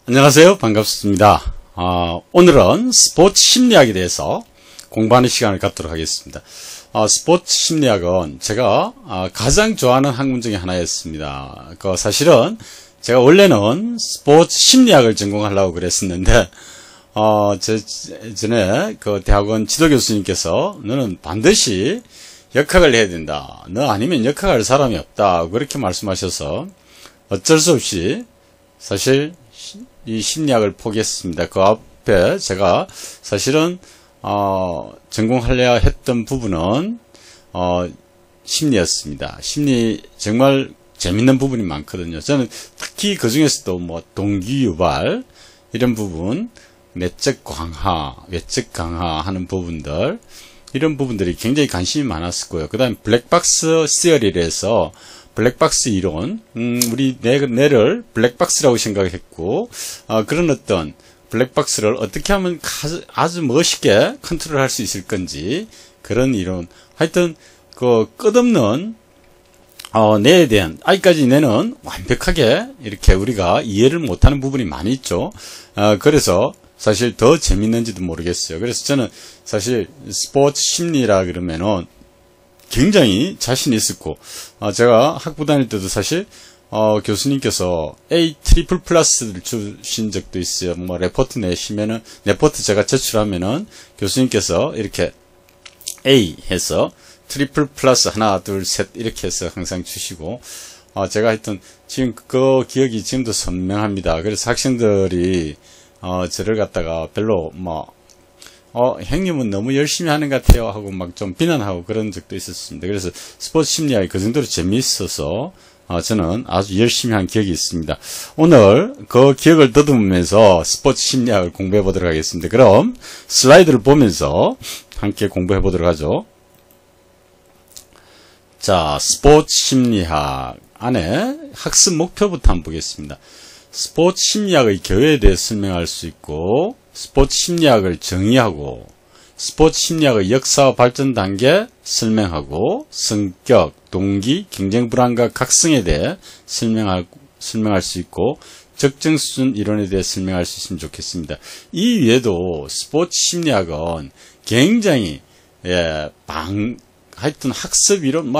안녕하세요. 반갑습니다. 오늘은 스포츠 심리학에 대해서 공부하는 시간을 갖도록 하겠습니다. 스포츠 심리학은 제가 가장 좋아하는 학문 중에 하나였습니다. 사실은 제가 원래는 스포츠 심리학을 전공하려고 그랬었는데 전에 대학원 지도 교수님께서 너는 반드시 역학을 해야 된다. 너 아니면 역학할 사람이 없다. 그렇게 말씀하셔서 어쩔 수 없이 사실 이 심리학을 포기했습니다. 그 앞에 제가 사실은 전공하려 했던 부분은 심리였습니다. 심리 정말 재밌는 부분이 많거든요. 저는 특히 그 중에서도 동기 유발 이런 부분, 내적 강화, 외적 강화 하는 부분들, 이런 부분들이 굉장히 관심이 많았었고요. 그 다음에 블랙박스 시어리를 해서 블랙박스 이론, 우리 뇌를 블랙박스라고 생각했고, 그런 어떤 블랙박스를 어떻게 하면 아주 멋있게 컨트롤할 수 있을 건지, 그런 이론. 하여튼, 끝없는, 뇌에 대한, 아직까지 뇌는 완벽하게 이렇게 우리가 이해를 못하는 부분이 많이 있죠. 그래서 사실 더 재밌는지도 모르겠어요. 그래서 저는 사실 스포츠 심리라 그러면은 굉장히 자신이 있었고, 제가 학부 다닐 때도 사실, 교수님께서 A 트리플 플러스를 주신 적도 있어요. 레포트 내시면은, 레포트 제가 제출하면은, 교수님께서 이렇게 A 해서, 트리플 플러스 하나, 둘, 셋, 이렇게 해서 항상 주시고, 제가 하여튼, 지금 그 기억이 지금도 선명합니다. 그래서 학생들이, 저를 갖다가 별로, 형님은 너무 열심히 하는 것 같아요 하고 막 좀 비난하고 그런 적도 있었습니다. 그래서 스포츠 심리학이 그 정도로 재미있어서 저는 아주 열심히 한 기억이 있습니다. 오늘 그 기억을 더듬으면서 스포츠 심리학을 공부해 보도록 하겠습니다. 그럼 슬라이드를 보면서 함께 공부해 보도록 하죠. 자, 스포츠 심리학 안에 학습 목표부터 한번 보겠습니다. 스포츠 심리학의 교회에 대해 설명할 수 있고, 스포츠 심리학을 정의하고, 스포츠 심리학의 역사와 발전 단계 설명하고, 성격, 동기, 경쟁 불안과 각성에 대해 설명할 수 있고, 적정 수준 이론에 대해 설명할 수 있으면 좋겠습니다. 이 외에도 스포츠 심리학은 굉장히 하여튼 학습 이론,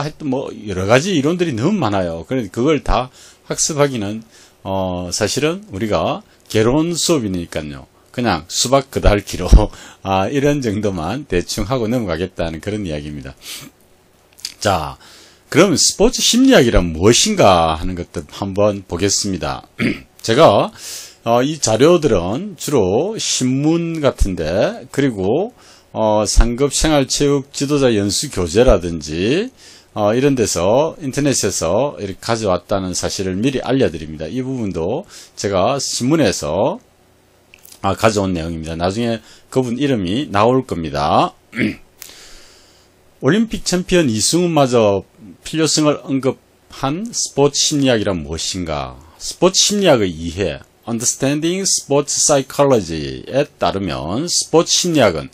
여러 가지 이론들이 너무 많아요. 그래서 그걸 다 학습하기는 사실은 우리가 개론 수업이니까요. 그냥 수박 그달기로 이런 정도만 대충 하고 넘어가겠다는 그런 이야기입니다. 자, 그럼 스포츠 심리학이란 무엇인가 하는 것들 한번 보겠습니다. 제가 이 자료들은 주로 신문 같은데, 그리고 상급 생활체육 지도자 연수 교재라든지 이런 데서 인터넷에서 이렇게 가져왔다는 사실을 미리 알려드립니다. 이 부분도 제가 신문에서 가져온 내용입니다. 나중에 그분 이름이 나올 겁니다. 올림픽 챔피언 이승훈마저 필요성을 언급한 스포츠 심리학이란 무엇인가? 스포츠 심리학의 이해, Understanding Sports Psychology에 따르면 스포츠 심리학은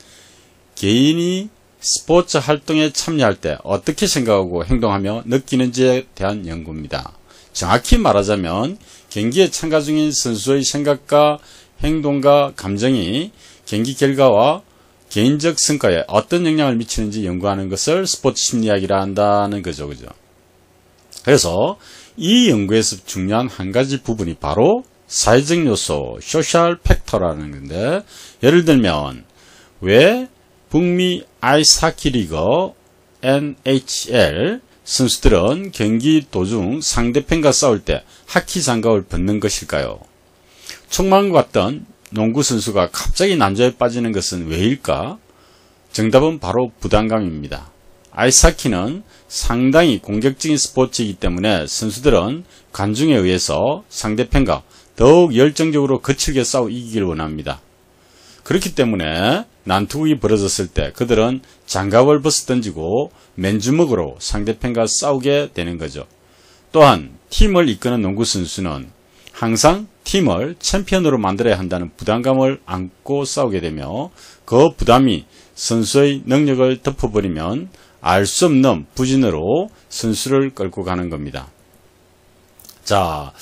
개인이 스포츠 활동에 참여할 때 어떻게 생각하고 행동하며 느끼는지에 대한 연구입니다. 정확히 말하자면 경기에 참가 중인 선수의 생각과 행동과 감정이 경기 결과와 개인적 성과에 어떤 영향을 미치는지 연구하는 것을 스포츠 심리학이라 한다는 거죠. 그죠? 그래서 이 연구에서 중요한 한 가지 부분이 바로 사회적 요소, 소셜 팩터라는 건데, 예를 들면 왜 북미 아이스하키 리그 NHL 선수들은 경기 도중 상대편과 싸울 때 하키 장갑을 벗는 것일까요? 촉망과 같던 농구 선수가 갑자기 난조에 빠지는 것은 왜일까? 정답은 바로 부담감입니다. 아이스하키는 상당히 공격적인 스포츠이기 때문에 선수들은 관중에 의해서 상대편과 더욱 열정적으로 거칠게 싸워 이기길 원합니다. 그렇기 때문에 난투극이 벌어졌을 때 그들은 장갑을 벗어 던지고 맨주먹으로 상대편과 싸우게 되는 거죠. 또한 팀을 이끄는 농구 선수는 항상 팀을 챔피언으로 만들어야 한다는 부담감을 안고 싸우게 되며, 그 부담이 선수의 능력을 덮어버리면 알 수 없는 부진으로 선수를 끌고 가는 겁니다. 자,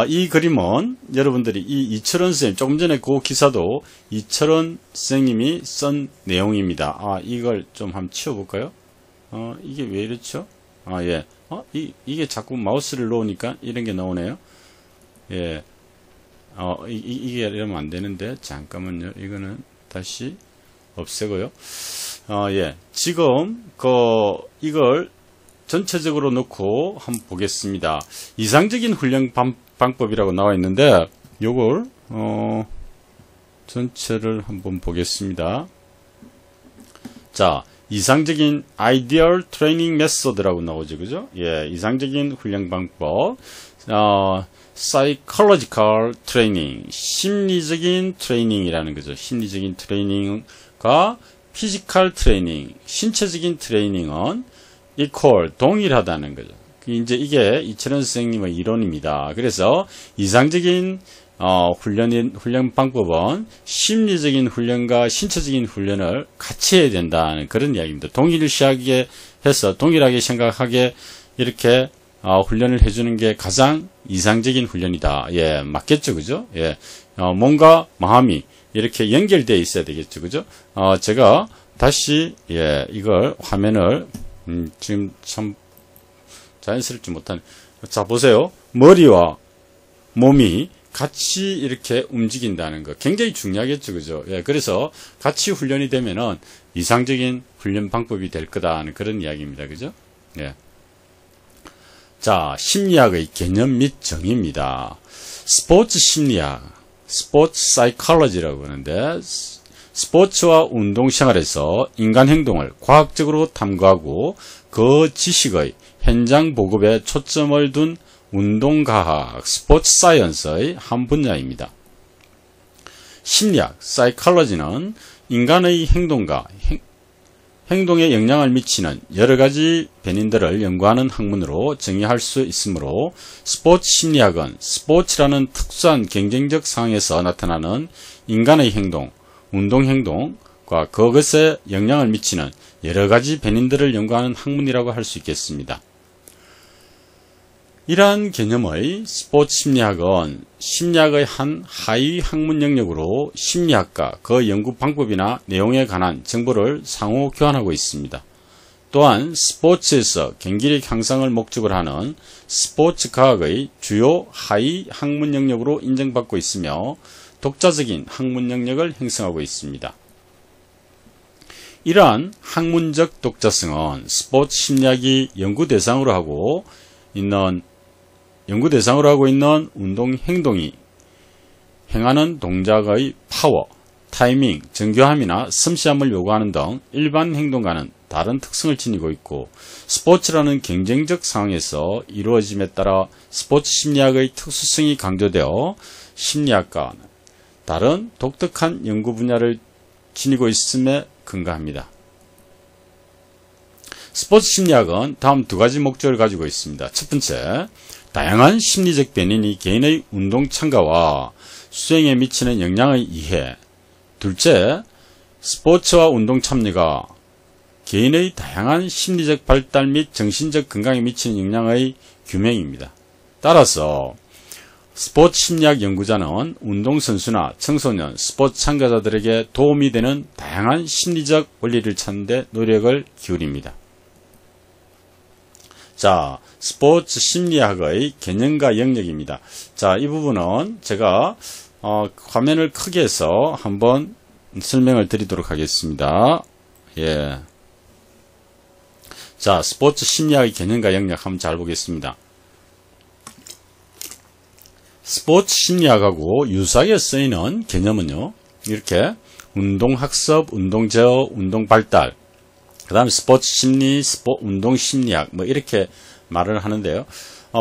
이 그림은 여러분들이 이 이철원 선생님, 조금 전에 그 기사도 이철원 선생님이 쓴 내용입니다. 이걸 좀 한번 치워볼까요? 이게 왜 이렇죠? 예. 이게 자꾸 마우스를 놓으니까 이런 게 나오네요. 예. 이게 이러면 안 되는데, 잠깐만요. 이거는 다시 없애고요. 예. 지금, 이걸 전체적으로 놓고 한번 보겠습니다. 이상적인 훈련 방법이라고 나와 있는데, 요걸, 전체를 한번 보겠습니다. 자, 이상적인 Ideal Training Method라고 나오죠. 그죠? 예, 이상적인 훈련 방법. Psychological Training. 심리적인 트레이닝이라는 거죠. 심리적인 트레이닝과 Physical Training. 신체적인 트레이닝은 equal, 동일하다는 거죠. 이제 이게 이철원 선생님의 이론입니다. 그래서 이상적인 훈련 방법은 심리적인 훈련과 신체적인 훈련을 같이 해야 된다는 그런 이야기입니다. 동일시하게 해서 동일하게 생각하게 이렇게 훈련을 해주는 게 가장 이상적인 훈련이다. 예, 맞겠죠, 그죠? 예, 몸과 마음이 이렇게 연결되어 있어야 되겠죠, 그죠? 제가 다시 이걸 화면을 지금 참 자연스럽지 못한. 자, 보세요. 머리와 몸이 같이 이렇게 움직인다는 거 굉장히 중요하겠죠, 그죠? 예, 그래서 같이 훈련이 되면은 이상적인 훈련 방법이 될 거다 하는 그런 이야기입니다, 그죠? 예. 자, 심리학의 개념 및 정의입니다. 스포츠 심리학, 스포츠 사이콜로지라고 하는데, 스포츠와 운동 생활에서 인간 행동을 과학적으로 탐구하고 그 지식의 현장 보급에 초점을 둔 운동과학, 스포츠 사이언스의 한 분야입니다. 심리학, 사이콜로지는 인간의 행동과 행동에 영향을 미치는 여러가지 변인들을 연구하는 학문으로 정의할 수 있으므로 스포츠 심리학은 스포츠라는 특수한 경쟁적 상황에서 나타나는 인간의 행동, 운동 행동과 그것에 영향을 미치는 여러가지 변인들을 연구하는 학문이라고 할 수 있겠습니다. 이러한 개념의 스포츠 심리학은 심리학의 한 하위 학문 영역으로 심리학과 그 연구 방법이나 내용에 관한 정보를 상호 교환하고 있습니다. 또한 스포츠에서 경기력 향상을 목적으로 하는 스포츠 과학의 주요 하위 학문 영역으로 인정받고 있으며 독자적인 학문 영역을 형성하고 있습니다. 이러한 학문적 독자성은 스포츠 심리학이 연구 대상으로 하고 있는 운동 행동이 행하는 동작의 파워, 타이밍, 정교함이나 섬세함을 요구하는 등 일반 행동과는 다른 특성을 지니고 있고, 스포츠라는 경쟁적 상황에서 이루어짐에 따라 스포츠 심리학의 특수성이 강조되어 심리학과는 다른 독특한 연구 분야를 지니고 있음에 근거합니다. 스포츠 심리학은 다음 두 가지 목적을 가지고 있습니다. 첫 번째, 다양한 심리적 변인이 개인의 운동 참가와 수행에 미치는 영향의 이해. 둘째, 스포츠와 운동 참여가 개인의 다양한 심리적 발달 및 정신적 건강에 미치는 영향의 규명입니다. 따라서 스포츠 심리학 연구자는 운동선수나 청소년, 스포츠 참가자들에게 도움이 되는 다양한 심리적 원리를 찾는 데 노력을 기울입니다. 자, 스포츠 심리학의 개념과 영역입니다. 자, 이 부분은 제가 화면을 크게 해서 한번 설명을 드리도록 하겠습니다. 예. 자, 스포츠 심리학의 개념과 영역 한번 잘 보겠습니다. 스포츠 심리학하고 유사하게 쓰이는 개념은요, 이렇게 운동학습, 운동제어, 운동발달, 그 다음에 스포츠 심리, 운동 심리학, 뭐 이렇게 말을 하는데요.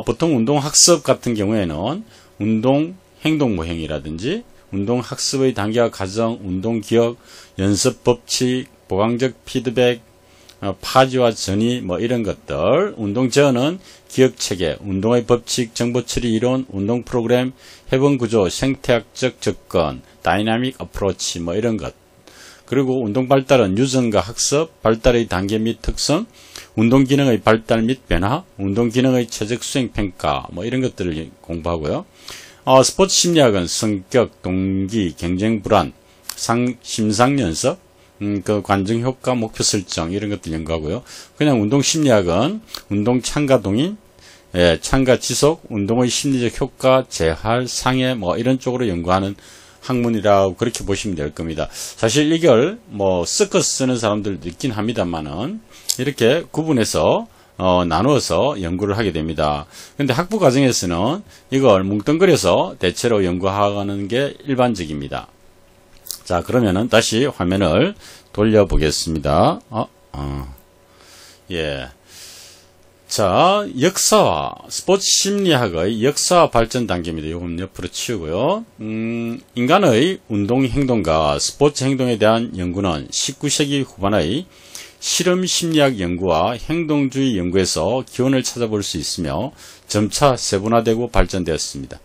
보통 운동학습 같은 경우에는 운동 행동 모형이라든지 운동학습의 단계와 과정, 운동기억, 연습 법칙, 보강적 피드백, 파지와 전이 뭐 이런 것들, 운동제어는 기억체계, 운동의 법칙, 정보처리 이론, 운동 프로그램, 해본구조, 생태학적 접근, 다이나믹 어프로치 뭐 이런 것. 그리고 운동 발달은 유전과 학습, 발달의 단계 및 특성, 운동 기능의 발달 및 변화, 운동 기능의 최적 수행 평가, 뭐 이런 것들을 공부하고요. 스포츠 심리학은 성격, 동기, 경쟁 불안, 심상 연습, 그 관중 효과, 목표 설정 이런 것들 연구하고요. 그냥 운동 심리학은 운동 참가 동인, 참가 지속, 운동의 심리적 효과, 재활, 상해 뭐 이런 쪽으로 연구하는 학문이라고 그렇게 보시면 될 겁니다. 사실 이걸 뭐 섞어서 쓰는 사람들도 있긴 합니다만은 이렇게 구분해서 나누어서 연구를 하게 됩니다. 근데 학부 과정에서는 이걸 뭉뚱그려서 대체로 연구하는 게 일반적입니다. 자, 그러면은 다시 화면을 돌려보겠습니다. 예. 자, 역사와 스포츠 심리학의 역사와 발전 단계입니다. 이건 옆으로 치우고요. 인간의 운동 행동과 스포츠 행동에 대한 연구는 19세기 후반의 실험 심리학 연구와 행동주의 연구에서 기원을 찾아볼 수 있으며 점차 세분화되고 발전되었습니다.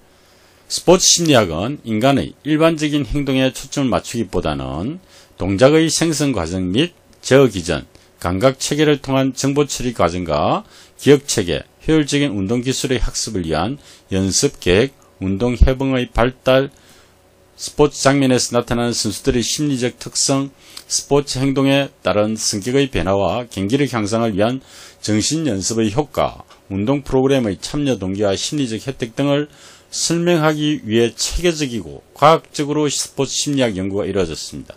스포츠 심리학은 인간의 일반적인 행동에 초점을 맞추기보다는 동작의 생성 과정 및 제어 기전, 감각 체계를 통한 정보 처리 과정과 기억 체계, 효율적인 운동 기술의 학습을 위한 연습 계획, 운동 해방의 발달, 스포츠 장면에서 나타나는 선수들의 심리적 특성, 스포츠 행동에 따른 성격의 변화와 경기력 향상을 위한 정신 연습의 효과, 운동 프로그램의 참여 동기와 심리적 혜택 등을 설명하기 위해 체계적이고 과학적으로 스포츠 심리학 연구가 이루어졌습니다.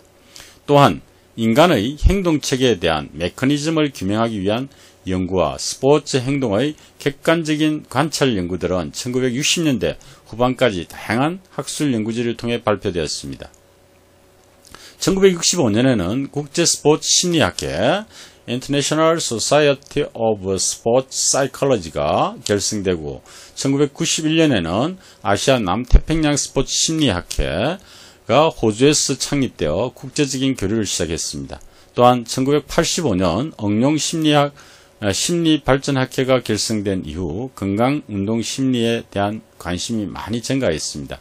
또한 인간의 행동체계에 대한 메커니즘을 규명하기 위한 연구와 스포츠 행동의 객관적인 관찰 연구들은 1960년대 후반까지 다양한 학술 연구지를 통해 발표되었습니다. 1965년에는 국제 스포츠 심리학회 International Society of Sport Psychology가 결성되고 1991년에는 아시아 남태평양 스포츠 심리학회가 호주에서 창립되어 국제적인 교류를 시작했습니다. 또한 1985년 응용 심리학 심리발전학회가 결성된 이후 건강운동 심리에 대한 관심이 많이 증가했습니다.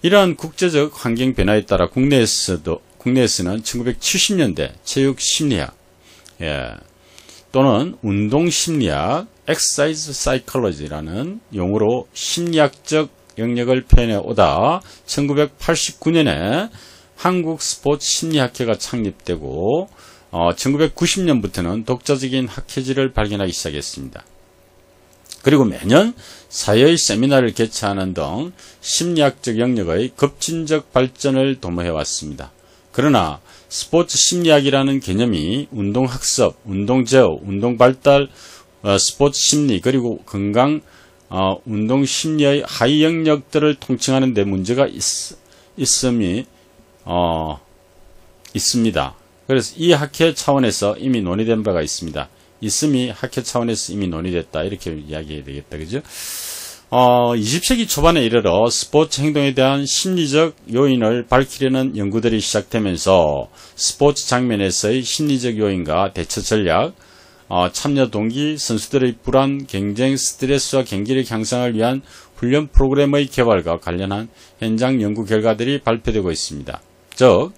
이러한 국제적 환경 변화에 따라 국내에서는 1970년대 체육심리학 또는 운동심리학 exercise psychology라는 용어로 심리학적 영역을 표현해 오다 1989년에 한국 스포츠 심리학회가 창립되고 1990년부터는 독자적인 학회지를 발견하기 시작했습니다. 그리고 매년 사회의 세미나를 개최하는 등 심리학적 영역의 급진적 발전을 도모해왔습니다. 그러나 스포츠 심리학이라는 개념이 운동학습, 운동제어, 운동발달, 스포츠 심리 그리고 건강 운동 심리의 하위 영역들을 통칭하는 데 문제가 있습니다. 그래서 이 학회 차원에서 이미 논의된 바가 있습니다. 있음이 학회 차원에서 이미 논의됐다 이렇게 이야기해야 되겠다. 그죠? 20세기 초반에 이르러 스포츠 행동에 대한 심리적 요인을 밝히려는 연구들이 시작되면서 스포츠 장면에서의 심리적 요인과 대처 전략, 참여 동기, 선수들의 불안, 경쟁, 스트레스와 경기력 향상을 위한 훈련 프로그램의 개발과 관련한 현장 연구 결과들이 발표되고 있습니다. 즉,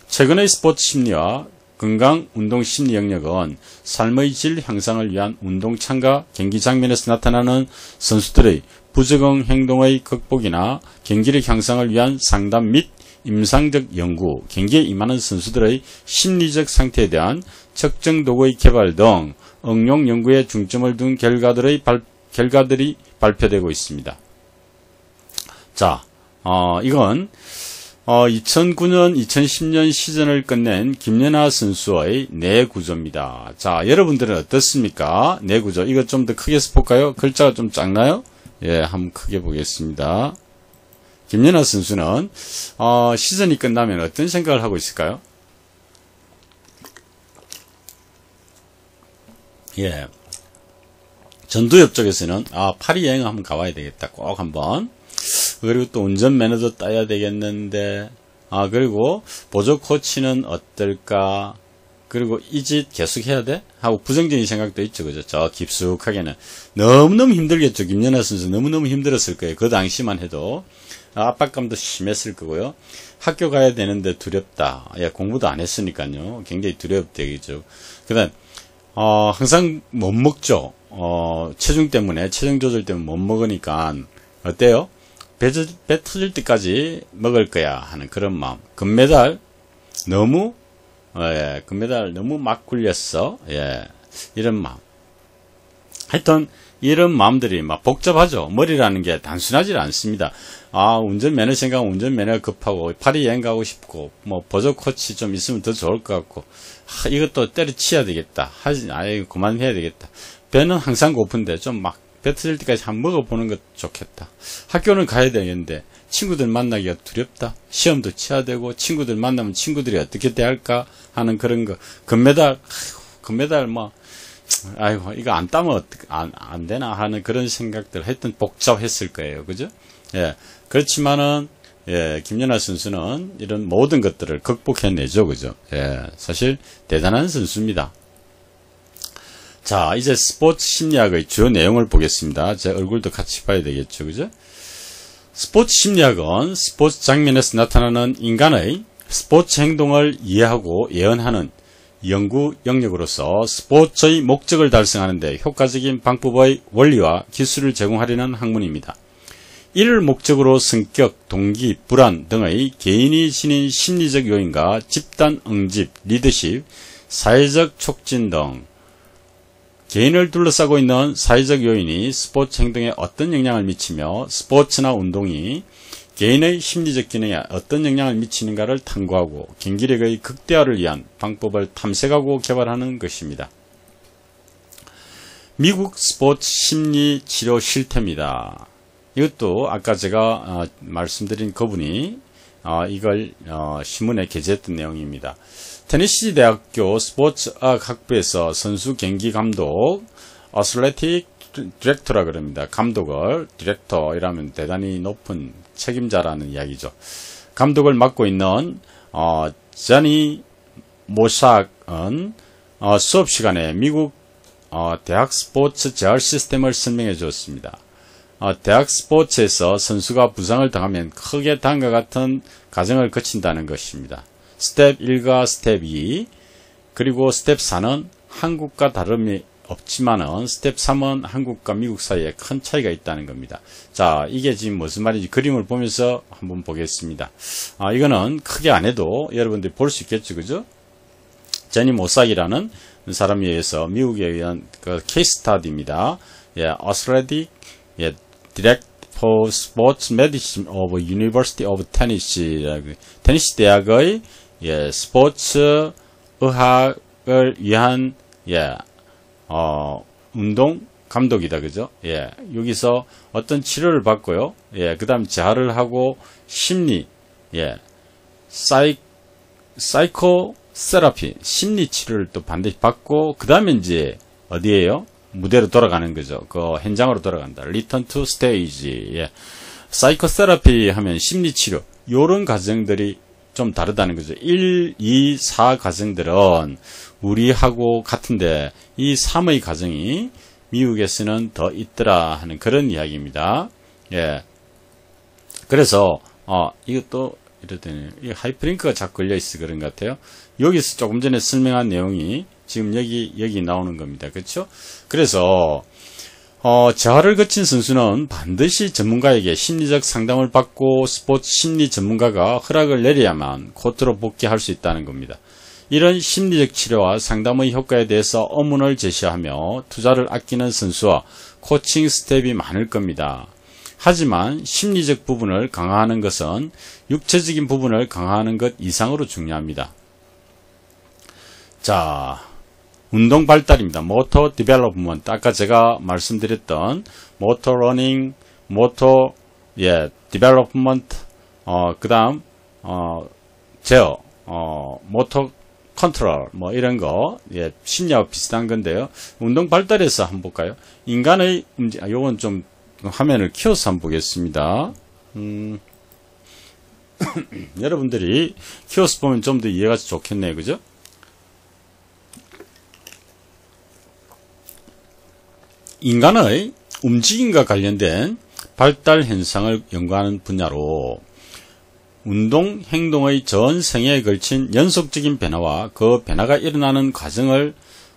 최근의 스포츠 심리와 건강 운동 심리 영역은 삶의 질 향상을 위한 운동 참가, 경기 장면에서 나타나는 선수들의 부적응 행동의 극복이나 경기력 향상을 위한 상담 및 임상적 연구, 경기에 임하는 선수들의 심리적 상태에 대한 측정 도구의 개발 등 응용 연구에 중점을 둔 결과들이 발표되고 있습니다. 자, 이건 2009년, 2010년 시즌을 끝낸 김연아 선수의 내구조입니다. 자, 여러분들은 어떻습니까? 내구조. 이거 좀 더 크게 볼까요? 글자가 좀 작나요? 예, 한번 크게 보겠습니다. 김연아 선수는 시즌이 끝나면 어떤 생각을 하고 있을까요? 예, 전두엽 쪽에서는 파리 여행 한번 가봐야 되겠다. 꼭 한번. 그리고 또 운전 면허도 따야 되겠는데, 그리고 보조 코치는 어떨까? 그리고 이 짓 계속 해야 돼? 하고 부정적인 생각도 있죠. 그죠? 저 깊숙하게는. 너무너무 힘들겠죠. 김연아 선수 너무너무 힘들었을 거예요. 그 당시만 해도. 압박감도 심했을 거고요. 학교 가야 되는데 두렵다. 공부도 안 했으니까요. 굉장히 두렵대겠죠. 그 다음, 항상 못 먹죠. 체중 때문에, 체중 조절 때문에 못 먹으니까, 어때요? 배 터질 때까지 먹을 거야 하는 그런 마음. 금메달 너무 막 굴렸어. 이런 마음. 하여튼 이런 마음들이 막 복잡하죠. 머리라는 게 단순하지 않습니다. 운전면허 생각하면 운전면허가 급하고, 파리 여행 가고 싶고, 뭐 보조 코치 좀 있으면 더 좋을 것 같고, 이것도 때려치워야 되겠다. 그만해야 되겠다. 배는 항상 고픈데 좀 막 배 터질 때까지 한번 먹어보는 것도 좋겠다. 학교는 가야 되겠는데 친구들 만나기가 두렵다. 시험도 치야 되고, 친구들 만나면 친구들이 어떻게 대할까 하는 그런 거. 금메달 뭐 이거 안 따면 안 되나 하는 그런 생각들 하여튼 복잡했을 거예요. 그죠? 그렇지만은 김연아 선수는 이런 모든 것들을 극복해내죠. 그죠? 사실 대단한 선수입니다. 자, 이제 스포츠 심리학의 주요 내용을 보겠습니다. 제 얼굴도 같이 봐야 되겠죠. 그죠? 스포츠 심리학은 스포츠 장면에서 나타나는 인간의 스포츠 행동을 이해하고 예언하는 연구 영역으로서 스포츠의 목적을 달성하는 데 효과적인 방법의 원리와 기술을 제공하려는 학문입니다. 이를 목적으로 성격, 동기, 불안 등의 개인이 지닌 심리적 요인과 집단 응집, 리더십, 사회적 촉진 등 개인을 둘러싸고 있는 사회적 요인이 스포츠 행동에 어떤 영향을 미치며 스포츠나 운동이 개인의 심리적 기능에 어떤 영향을 미치는가를 탐구하고 경기력의 극대화를 위한 방법을 탐색하고 개발하는 것입니다. 미국 스포츠 심리 치료 실태입니다. 이것도 아까 제가 말씀드린 그분이 이걸 신문에 게재했던 내용입니다. 테네시 대학교 스포츠학 학부에서 선수 경기 감독, 어슬레틱 디렉터라 그럽니다. 감독을 디렉터이라면 대단히 높은 책임자라는 이야기죠. 감독을 맡고 있는 자니 모삭은 수업 시간에 미국 대학 스포츠 재활 시스템을 설명해 주었습니다. 대학 스포츠에서 선수가 부상을 당하면 크게 다음과 같은 과정을 거친다는 것입니다. 스텝 1과 스텝 2, 그리고 스텝 4는 한국과 다름이 없지만은 스텝 3은 한국과 미국 사이에 큰 차이가 있다는 겁니다. 자, 이게 지금 무슨 말인지 그림을 보면서 한번 보겠습니다. 이거는 크게 안 해도 여러분들이 볼 수 있겠죠, 그죠? 제니 모삭이라는 사람에 의해서 미국에 의한 그 케이스 스타디입니다. Athletic Direct for Sports Medicine of University of Tennessee, 테니시 대학의 스포츠 의학을 위한 운동 감독이다. 그죠? 여기서 어떤 치료를 받고요. 그 다음 재활을 하고 심리, 사이코 세라피, 심리 치료를 또 반드시 받고, 그 다음에 이제 어디에요? 무대로 돌아가는 거죠. 그 현장으로 돌아간다. Return to stage. 사이코 세라피 하면 심리 치료. 요런 과정들이 좀 다르다는 거죠. 1, 2, 4 과정들은 우리하고 같은데 이 3의 과정이 미국에서는 더 있더라 하는 그런 이야기입니다. 그래서 이것도 이렇더니 이 하이퍼링크가 자꾸 걸려있어 그런 것 같아요. 여기서 조금 전에 설명한 내용이 지금 여기 나오는 겁니다. 그렇죠? 그래서 재활을 거친 선수는 반드시 전문가에게 심리적 상담을 받고 스포츠 심리 전문가가 허락을 내려야만 코트로 복귀할 수 있다는 겁니다. 이런 심리적 치료와 상담의 효과에 대해서 어문을 제시하며 투자를 아끼는 선수와 코칭 스텝이 많을 겁니다. 하지만 심리적 부분을 강화하는 것은 육체적인 부분을 강화하는 것 이상으로 중요합니다. 자, 운동 발달입니다. 모터 디벨롭먼트. 아까 제가 말씀드렸던 모터 러닝, 모터 디벨롭먼트, 그다음 제어, 모터 컨트롤 뭐 이런 거 심리하고 비슷한 건데요. 운동 발달에서 한번 볼까요? 인간의 요건 좀 화면을 키워서 한번 보겠습니다. 여러분들이 키워서 보면 좀 더 이해가 좋겠네요. 그죠? 인간의 움직임과 관련된 발달 현상을 연구하는 분야로 운동 행동의 전 생애에 걸친 연속적인 변화와 그 변화가 일어나는 과정을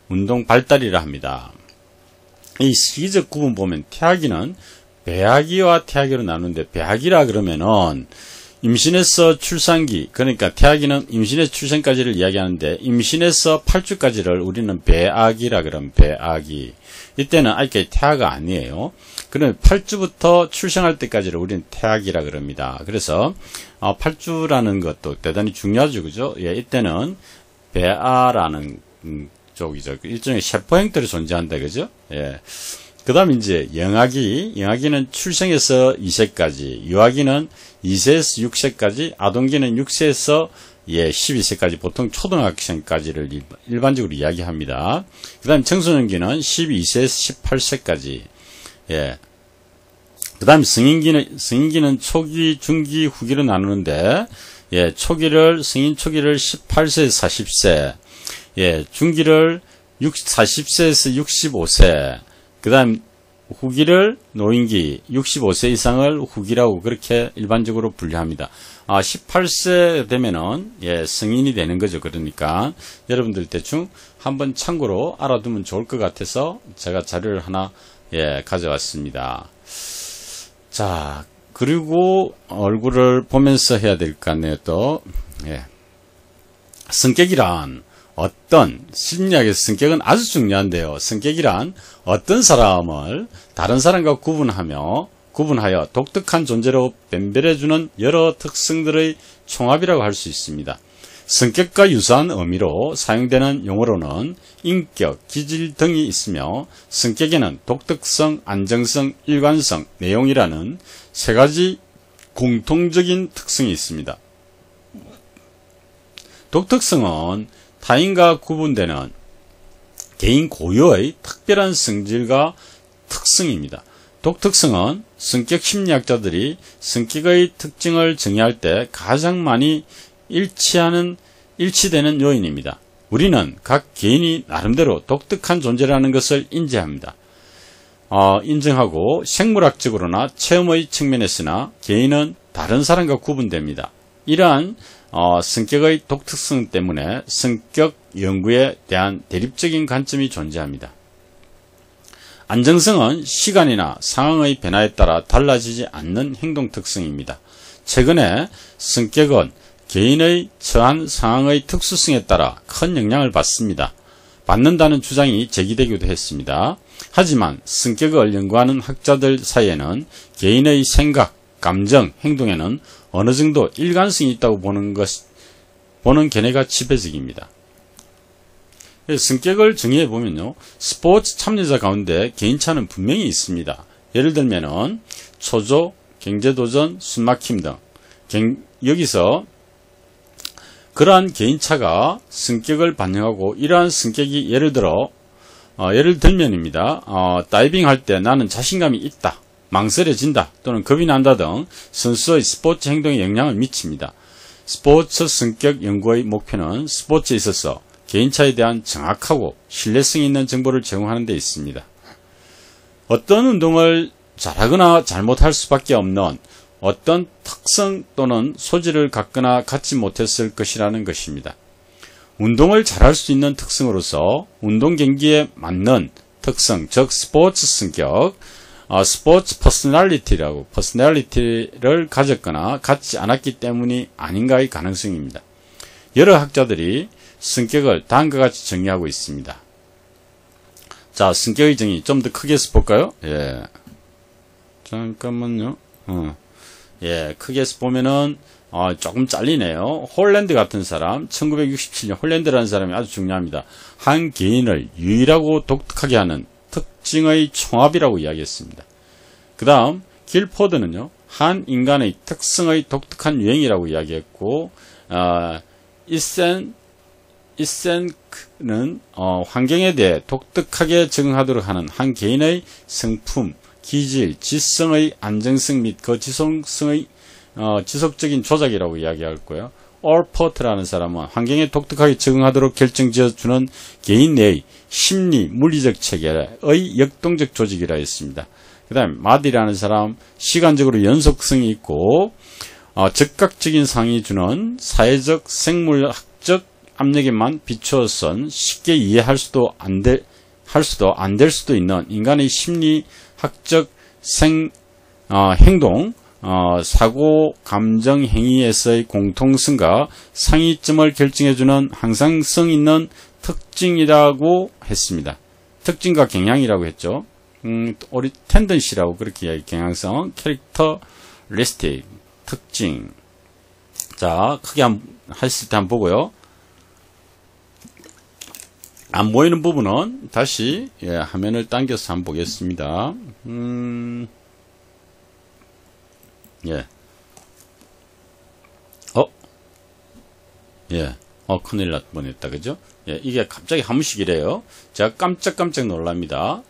운동 발달이라 합니다. 이 시기적 구분 보면 태아기는 배아기와 태아기로 나누는데, 배아기라 그러면은 임신에서 출산기, 그러니까 태아기는 임신에서 출산까지를 이야기하는데, 임신에서 8주까지를 우리는 배아기라 그러면 배아기. 이때는 아직 태아가 아니에요. 그러면 8주부터 출생할 때까지를 우리는 태아기라 그럽니다. 그래서 8주라는 것도 대단히 중요하죠, 그죠? 예, 이때는 배아라는 쪽이죠. 일종의 세포 형태로 존재한다, 그죠? 예. 그 다음 이제 영아기는 출생에서 2세까지, 유아기는 2세에서 6세까지, 아동기는 6세에서 12세까지, 보통 초등학생까지를 일반적으로 이야기합니다. 그 다음 청소년기는 12세에서 18세까지, 예. 그 다음 성인기는 초기, 중기, 후기로 나누는데, 예, 성인 초기를 18세에서 40세, 예, 중기를 40세에서 65세, 그 다음 후기를 노인기 65세 이상을 후기라고 그렇게 일반적으로 분류합니다. 18세 되면은 예, 성인이 되는 거죠. 그러니까 여러분들 대충 한번 참고로 알아두면 좋을 것 같아서 제가 자료를 하나 예, 가져왔습니다. 자, 그리고 얼굴을 보면서 해야 될 것 같네요. 또 예. 성격이란 심리학에서 성격은 아주 중요한데요. 성격이란 어떤 사람을 다른 사람과 구분하여 독특한 존재로 변별해주는 여러 특성들의 총합이라고 할 수 있습니다. 성격과 유사한 의미로 사용되는 용어로는 인격, 기질 등이 있으며, 성격에는 독특성, 안정성, 일관성, 내용이라는 세 가지 공통적인 특성이 있습니다. 독특성은 타인과 구분되는 개인 고유의 특별한 성질과 특성입니다. 독특성은 성격 심리학자들이 성격의 특징을 정의할 때 가장 많이 일치되는 요인입니다. 우리는 각 개인이 나름대로 독특한 존재라는 것을 인정하고 생물학적으로나 체험의 측면에서나 개인은 다른 사람과 구분됩니다. 이러한 성격의 독특성 때문에 성격 연구에 대한 대립적인 관점이 존재합니다. 안정성은 시간이나 상황의 변화에 따라 달라지지 않는 행동 특성입니다. 최근에 성격은 개인의 처한 상황의 특수성에 따라 큰 영향을 받는다는 주장이 제기되기도 했습니다. 하지만 성격을 연구하는 학자들 사이에는 개인의 생각, 감정, 행동에는 어느 정도 일관성이 있다고 보는 견해가 지배적입니다. 성격을 정의해 보면요, 스포츠 참여자 가운데 개인차는 분명히 있습니다. 예를 들면은 초조, 경제도전, 숨막힘 등 여기서 그러한 개인차가 성격을 반영하고, 이러한 성격이 예를 들면입니다. 다이빙 할 때 나는 자신감이 있다, 망설여진다 또는 겁이 난다 등 선수의 스포츠 행동에 영향을 미칩니다. 스포츠 성격 연구의 목표는 스포츠에 있어서 개인차에 대한 정확하고 신뢰성 있는 정보를 제공하는 데 있습니다. 어떤 운동을 잘하거나 잘못할 수밖에 없는 어떤 특성 또는 소질을 갖거나 갖지 못했을 것이라는 것입니다. 운동을 잘할 수 있는 특성으로서 운동 경기에 맞는 특성, 즉 스포츠 성격, 스포츠 퍼스널리티를 가졌거나 갖지 않았기 때문이 아닌가의 가능성입니다. 여러 학자들이 성격을 다음과 같이 정의하고 있습니다. 자, 성격의 정의 좀 더 크게 해서 볼까요? 예. 잠깐만요. 예, 크게 해서 보면은 조금 잘리네요. 홀랜드 같은 사람, 1967년 홀랜드라는 사람이 아주 중요합니다. 한 개인을 유일하고 독특하게 하는 특징의 총합이라고 이야기했습니다. 그 다음 길포드는요, 한 인간의 특성의 독특한 유행이라고 이야기했고, 이센크는 환경에 대해 독특하게 적응하도록 하는 한 개인의 성품, 기질, 지성의 안정성 및 그 지속적인 조작이라고 이야기했고요. 올포트라는 사람은 환경에 독특하게 적응하도록 결정지어주는 개인 내의 심리, 물리적 체계의 역동적 조직이라 했습니다. 그 다음에 마디라는 사람, 시간적으로 연속성이 있고 적극적인 상황이 주는 사회적, 생물학적 압력에만 비추어선 쉽게 이해할 수도 안 될 수도 있는 인간의 심리학적 행동, 사고, 감정, 행위에서의 공통성과 상이점을 결정해주는 항상성 있는 특징이라고 했습니다. 특징과 경향이라고 했죠. 우리 텐던시라고 그렇게 이야기, 경향성, 캐릭터리스틱, 특징. 자, 크게 했을 때 한번 보고요. 안 보이는 부분은 다시 화면을 당겨서 한번 보겠습니다. 큰일 났 뻔했다, 그죠? 이게 갑자기 한 번씩 이래요. 제가 깜짝 놀랍니다.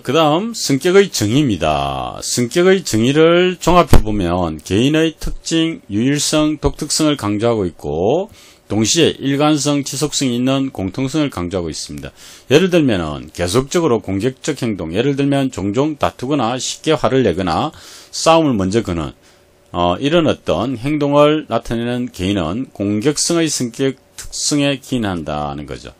그 다음, 성격의 정의입니다. 성격의 정의를 종합해보면, 개인의 특징, 유일성, 독특성을 강조하고 있고, 동시에 일관성, 지속성이 있는 공통성을 강조하고 있습니다. 예를 들면은 계속적으로 공격적 행동, 예를 들면 종종 다투거나 쉽게 화를 내거나 싸움을 먼저 거는 이런 어떤 행동을 나타내는 개인은 공격성의 성격 특성에 기인한다는 거죠.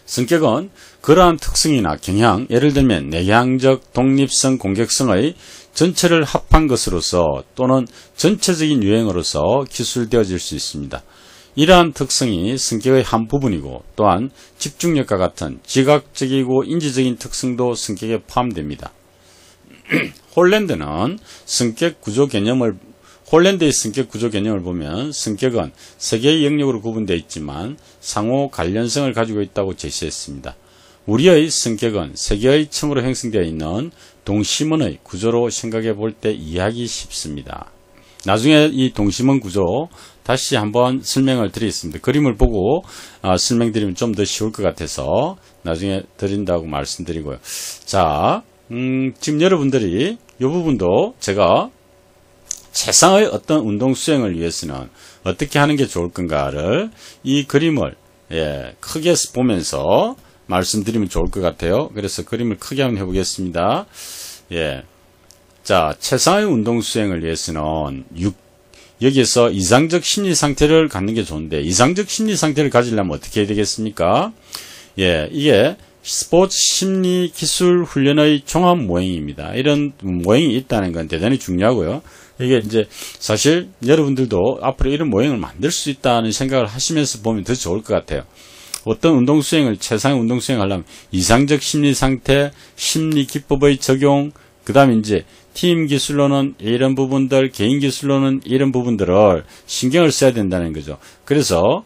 성격은 그러한 특성이나 경향, 예를 들면 내향적, 독립성, 공격성의 전체를 합한 것으로서 또는 전체적인 유형으로서 기술되어질 수 있습니다. 이러한 특성이 성격의 한 부분이고 또한 집중력과 같은 지각적이고 인지적인 특성도 성격에 포함됩니다. 홀랜드의 성격 구조 개념을 보면 성격은 세 개의 영역으로 구분되어 있지만 상호 관련성을 가지고 있다고 제시했습니다. 우리의 성격은 세 개의 층으로 형성되어 있는 동심원의 구조로 생각해 볼 때 이해하기 쉽습니다. 나중에 이 동심원 구조 다시 한번 설명을 드리겠습니다. 그림을 보고 설명드리면 좀 더 쉬울 것 같아서 나중에 드린다고 말씀드리고요. 자, 지금 여러분들이 이 부분도 제가 최상의 어떤 운동 수행을 위해서는 어떻게 하는 게 좋을 건가를 이 그림을 크게 보면서 말씀드리면 좋을 것 같아요. 그래서 그림을 크게 한번 해보겠습니다. 자, 최상의 운동 수행을 위해서는 여기에서 이상적 심리 상태를 갖는 게 좋은데, 이상적 심리 상태를 가지려면 어떻게 해야 되겠습니까? 이게 스포츠 심리 기술 훈련의 종합 모형입니다. 이런 모형이 있다는 건 대단히 중요하고요. 이게 이제 사실 여러분들도 앞으로 이런 모형을 만들 수 있다는 생각을 하시면서 보면 더 좋을 것 같아요. 어떤 운동 수행을, 최상의 운동 수행을 하려면 이상적 심리 상태, 심리 기법의 적용, 그 다음에 이제 팀 기술로는 이런 부분들, 개인 기술로는 이런 부분들을 신경을 써야 된다는 거죠. 그래서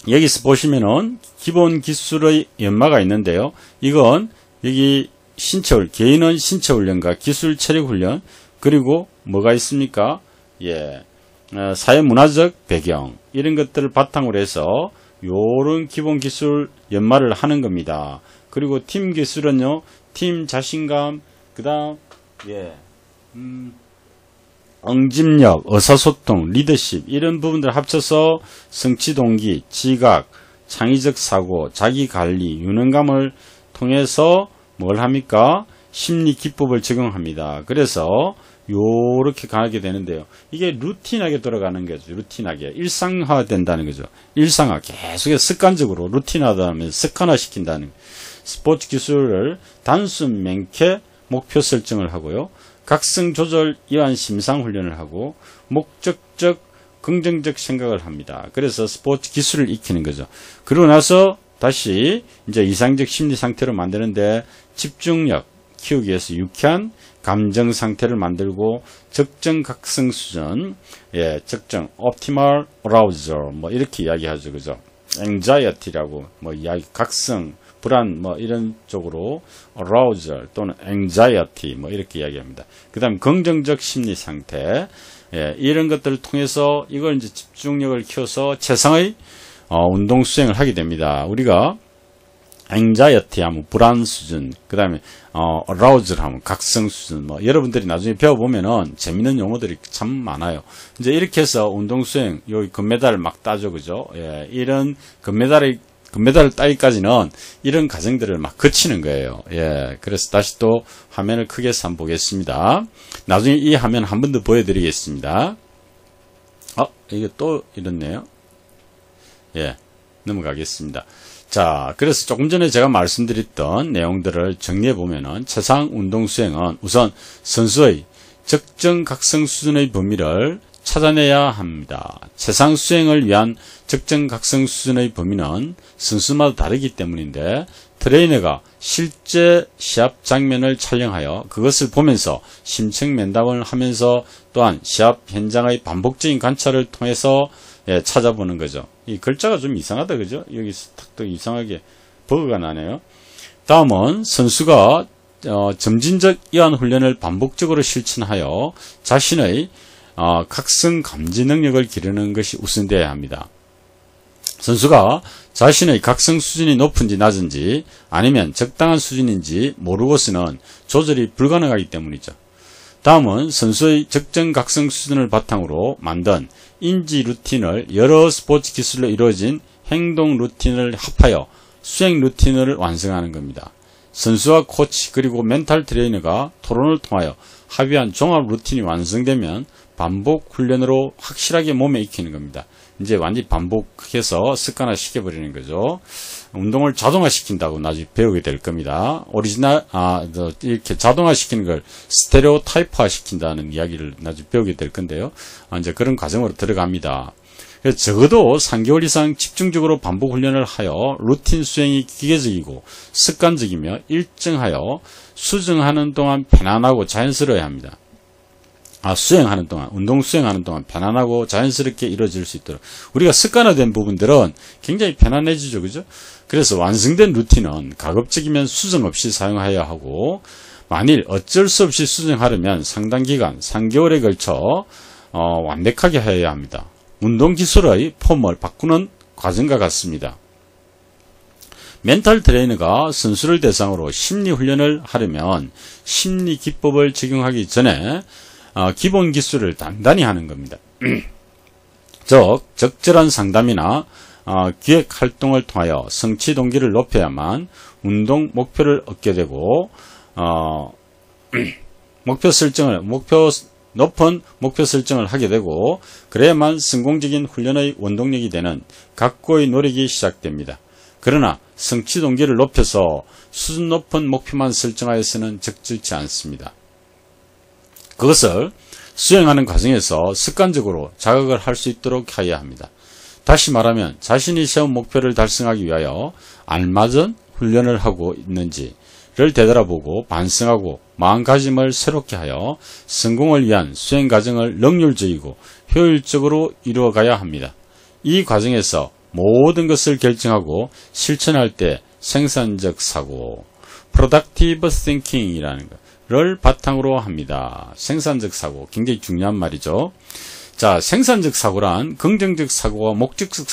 여기서 보시면은 기본 기술의 연마가 있는데요. 이건 여기 개인은 신체 훈련과 기술 체력 훈련, 그리고 뭐가 있습니까? 사회 문화적 배경, 이런 것들을 바탕으로 해서 요런 기본 기술 연마를 하는 겁니다. 그리고 팀 기술은요, 팀 자신감, 그 다음, 응집력, 의사소통, 리더십, 이런 부분들을 합쳐서 성취 동기, 지각, 창의적 사고, 자기 관리, 유능감을 통해서 뭘 합니까? 심리 기법을 적용합니다. 그래서 요렇게 가게 되는데요. 이게 루틴하게 돌아가는 거죠. 루틴하게. 일상화 된다는 거죠. 일상화. 계속해서 습관적으로 루틴화하면 습관화 시킨다는. 스포츠 기술을 단순 맹쾌 목표 설정을 하고요. 각성 조절 이완 심상 훈련을 하고 목적적 긍정적 생각을 합니다. 그래서 스포츠 기술을 익히는 거죠. 그러고 나서 다시 이제 이상적 심리 상태로 만드는데 집중력 키우기 위해서 유쾌한 감정 상태를 만들고 적정 각성 수준, 적정 optimal arousal 뭐 이렇게 이야기하죠, 그죠? anxiety라고 뭐 이야기, 각성, 불안 뭐 이런 쪽으로 arousal 또는 anxiety 뭐 이렇게 이야기합니다. 그다음 긍정적 심리 상태, 이런 것들을 통해서 이걸 이제 집중력을 키워서 최상의 운동 수행을 하게 됩니다. 우리가 anxiety 하면 불안 수준, 그 다음에 arousal 하면 각성 수준, 뭐 여러분들이 나중에 배워보면은 재밌는 용어들이 참 많아요. 이제 이렇게 해서 운동 수행, 여기 금메달을 막 따죠, 그죠? 이런 금메달을 따기까지는 이런 과정들을 막 거치는 거예요. 그래서 다시 또 화면을 크게 해서 한번 보겠습니다. 나중에 이 화면 한 번 더 보여드리겠습니다. 이게 또 이렇네요. 예, 넘어가겠습니다. 자, 그래서 조금 전에 제가 말씀드렸던 내용들을 정리해보면은 최상 운동 수행은 우선 선수의 적정 각성 수준의 범위를 찾아내야 합니다. 최상 수행을 위한 적정 각성 수준의 범위는 선수마다 다르기 때문인데 트레이너가 실제 시합 장면을 촬영하여 그것을 보면서 심층 면담을 하면서 또한 시합 현장의 반복적인 관찰을 통해서 찾아보는 거죠. 이 글자가 좀 이상하다, 그죠? 여기서 탁 이상하게 버그가 나네요. 다음은 선수가 점진적 이완 훈련을 반복적으로 실천하여 자신의 각성 감지 능력을 기르는 것이 우선되어야 합니다. 선수가 자신의 각성 수준이 높은지 낮은지 아니면 적당한 수준인지 모르고서는 조절이 불가능하기 때문이죠. 다음은 선수의 적정 각성 수준을 바탕으로 만든 인지 루틴을 여러 스포츠 기술로 이루어진 행동 루틴을 합하여 수행 루틴을 완성하는 겁니다. 선수와 코치 그리고 멘탈 트레이너가 토론을 통하여 합의한 종합 루틴이 완성되면 반복 훈련으로 확실하게 몸에 익히는 겁니다. 이제 완전히 반복해서 습관화 시켜버리는 거죠. 운동을 자동화 시킨다고 나중에 배우게 될 겁니다. 이렇게 자동화 시키는 걸 스테레오 타입화 시킨다는 이야기를 나중에 배우게 될 건데요. 이제 그런 과정으로 들어갑니다. 그래서 적어도 3개월 이상 집중적으로 반복 훈련을 하여 루틴 수행이 기계적이고 습관적이며 일정하여 수정하는 동안 편안하고 자연스러워야 합니다. 수행하는 동안, 운동 수행하는 동안 편안하고 자연스럽게 이루어질 수 있도록. 우리가 습관화된 부분들은 굉장히 편안해지죠, 그죠? 그래서 완성된 루틴은 가급적이면 수정 없이 사용해야 하고, 만일 어쩔 수 없이 수정하려면 상당 기간, 3개월에 걸쳐, 완벽하게 해야 합니다. 운동 기술의 폼을 바꾸는 과정과 같습니다. 멘탈 트레이너가 선수를 대상으로 심리 훈련을 하려면 심리 기법을 적용하기 전에 기본 기술을 단단히 하는 겁니다. 즉, 적절한 상담이나 기획 활동을 통하여 성취 동기를 높여야만 운동 목표를 얻게 되고 높은 목표 설정을 하게 되고 그래야만 성공적인 훈련의 원동력이 되는 각고의 노력이 시작됩니다. 그러나 성취 동기를 높여서 수준 높은 목표만 설정하여서는 적절치 않습니다. 그것을 수행하는 과정에서 습관적으로 자각을 할 수 있도록 해야 합니다. 다시 말하면 자신이 세운 목표를 달성하기 위하여 알맞은 훈련을 하고 있는지를 되돌아보고 반성하고 마음가짐을 새롭게 하여 성공을 위한 수행 과정을 능률적이고 효율적으로 이루어가야 합니다. 이 과정에서 모든 것을 결정하고 실천할 때 생산적 사고, productive thinking이라는 걸 바탕으로 합니다. 생산적 사고, 굉장히 중요한 말이죠. 자, 생산적 사고란 긍정적 사고와 목적적